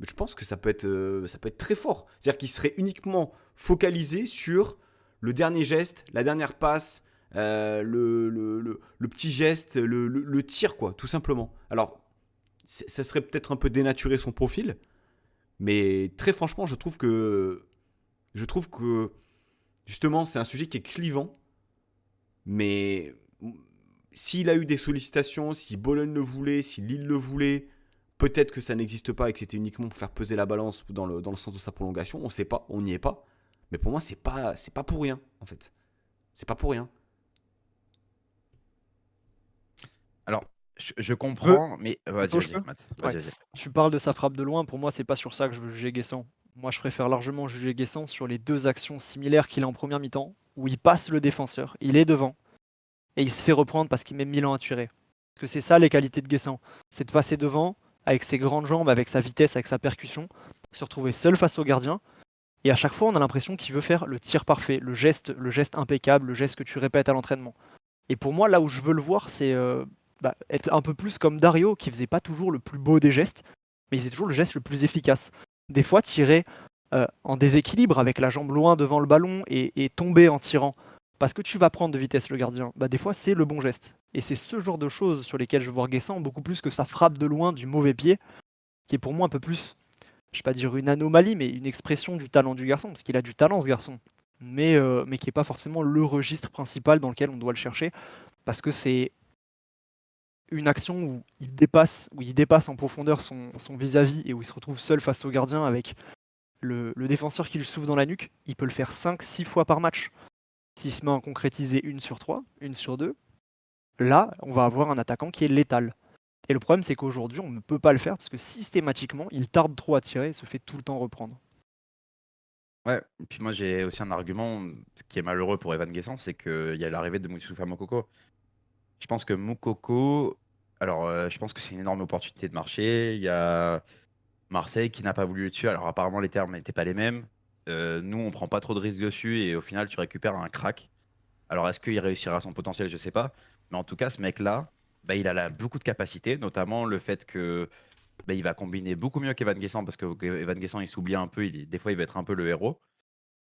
je pense que ça peut être très fort. C'est-à-dire qu'il serait uniquement focalisé sur le dernier geste, la dernière passe, le petit geste, le tir, quoi, tout simplement. Alors, ça serait peut-être un peu dénaturer son profil, mais très franchement, je trouve que justement, c'est un sujet qui est clivant, mais s'il a eu des sollicitations, si Bologne le voulait, si Lille le voulait, peut-être que ça n'existe pas et que c'était uniquement pour faire peser la balance dans le sens de sa prolongation. On ne sait pas, on n'y est pas. Mais pour moi, c'est pas pour rien, en fait. C'est pas pour rien. alors, je Peu- comprends, mais vas-y, Plutôt, je vas-y, peux. Matt. Ouais. Vas-y, vas-y. Tu parles de sa frappe de loin, pour moi, c'est pas sur ça que je veux juger Guessant. Moi, je préfère largement juger Guessant sur les deux actions similaires qu'il a en première mi-temps, où il passe le défenseur, il est devant, et il se fait reprendre parce qu'il met 1000 ans à tirer. Parce que c'est ça les qualités de Guessant, c'est de passer devant, avec ses grandes jambes, avec sa vitesse, avec sa percussion, se retrouver seul face au gardien, et à chaque fois, on a l'impression qu'il veut faire le tir parfait, le geste impeccable, le geste que tu répètes à l'entraînement. Et pour moi, là où je veux le voir, c'est être un peu plus comme Dario, qui faisait pas toujours le plus beau des gestes, mais il faisait toujours le geste le plus efficace. Des fois, tirer en déséquilibre avec la jambe loin devant le ballon et tomber en tirant, parce que tu vas prendre de vitesse le gardien, bah, des fois, c'est le bon geste. Et c'est ce genre de choses sur lesquelles je veux voir Guessant, beaucoup plus que sa frappe de loin du mauvais pied, qui est pour moi un peu plus, je vais pas dire une anomalie, mais une expression du talent du garçon, parce qu'il a du talent ce garçon, mais qui n'est pas forcément le registre principal dans lequel on doit le chercher, parce que c'est une action où il dépasse en profondeur son vis-à-vis et où il se retrouve seul face au gardien avec le défenseur qui le souffle dans la nuque, il peut le faire 5-6 fois par match. S'il se met à en concrétiser une sur 3, une sur 2, là, on va avoir un attaquant qui est létal. Et le problème, c'est qu'aujourd'hui, on ne peut pas le faire parce que systématiquement, il tarde trop à tirer et se fait tout le temps reprendre. Ouais, et puis moi j'ai aussi un argument, ce qui est malheureux pour Evan Guessant, c'est qu'il y a l'arrivée de Moustapha Moukoko. Je pense que Moukoko, alors je pense que c'est une énorme opportunité de marché. Il y a Marseille qui n'a pas voulu le tuer. Alors apparemment les termes n'étaient pas les mêmes. Nous on prend pas trop de risques dessus et au final tu récupères un crack. Alors est-ce qu'il réussira à son potentiel, je sais pas. Mais en tout cas ce mec-là, bah, il a beaucoup de capacités, notamment le fait que bah, il va combiner beaucoup mieux qu'Evan Guessant parce que Evan Guessant il s'oublie un peu, des fois il va être un peu le héros.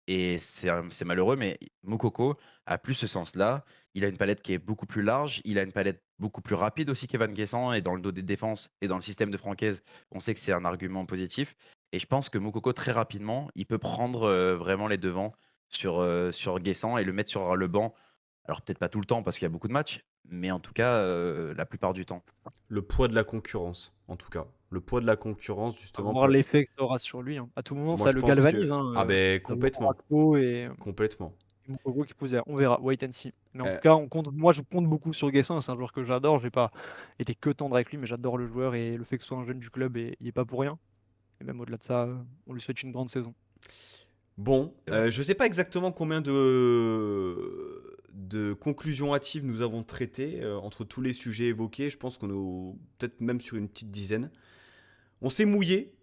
Et c'est malheureux, mais Moukoko a plus ce sens-là. Il a une palette qui est beaucoup plus large. Il a une palette beaucoup plus rapide aussi qu'Evan Guessant. Et dans le dos des défenses et dans le système de Francaise, on sait que c'est un argument positif. Et je pense que Moukoko, très rapidement, il peut prendre vraiment les devants sur Guessant et le mettre sur le banc. Alors peut-être pas tout le temps parce qu'il y a beaucoup de matchs, mais en tout cas la plupart du temps. Le poids de la concurrence, en tout cas. Le poids de la concurrence, À justement, voir pour... l'effet que ça aura sur lui, hein. À tout moment, Moi, ça je le pense galvanise, que... hein, Ah ben, d'avoir complètement. Rakpo et Complètement. Moukoko qui pousse derrière. On verra, wait and see. Mais en tout Euh, cas, moi, je compte beaucoup sur Guessin. C'est un joueur que j'adore. J'ai pas été que tendre avec lui, mais j'adore le joueur et le fait que ce soit un jeune du club, et il est pas pour rien. Et même au-delà de ça, on lui souhaite une grande saison. Bon, C'est vrai. je sais pas exactement combien de conclusions hâtives nous avons traitées entre tous les sujets évoqués. Je pense qu'on est peut-être même sur une petite dizaine. On s'est mouillé,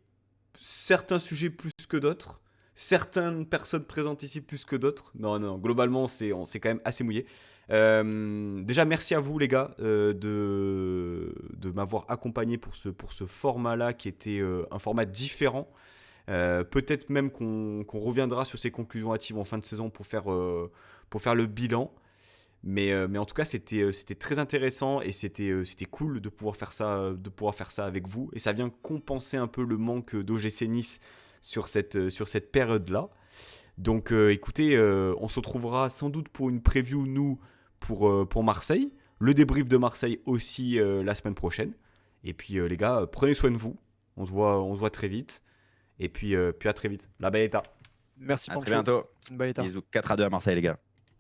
certains sujets plus que d'autres, certaines personnes présentes ici plus que d'autres. Non, non, globalement, on s'est quand même assez mouillé. Déjà, merci à vous, les gars, de m'avoir accompagné pour ce format-là qui était un format différent. Peut-être même qu'on reviendra sur ces conclusions hâtives en fin de saison pour faire le bilan. Mais en tout cas, c'était très intéressant et c'était cool de pouvoir faire ça avec vous. Et ça vient compenser un peu le manque d'OGC Nice sur cette période-là. Donc écoutez, on se retrouvera sans doute pour une preview, nous, pour Marseille. Le débrief de Marseille aussi la semaine prochaine. Et puis les gars, prenez soin de vous. On se voit très vite. Et puis à très vite. La Baeta. Merci À très Pancho. bientôt. Une baïta. Bisous. 4-2 à Marseille, les gars.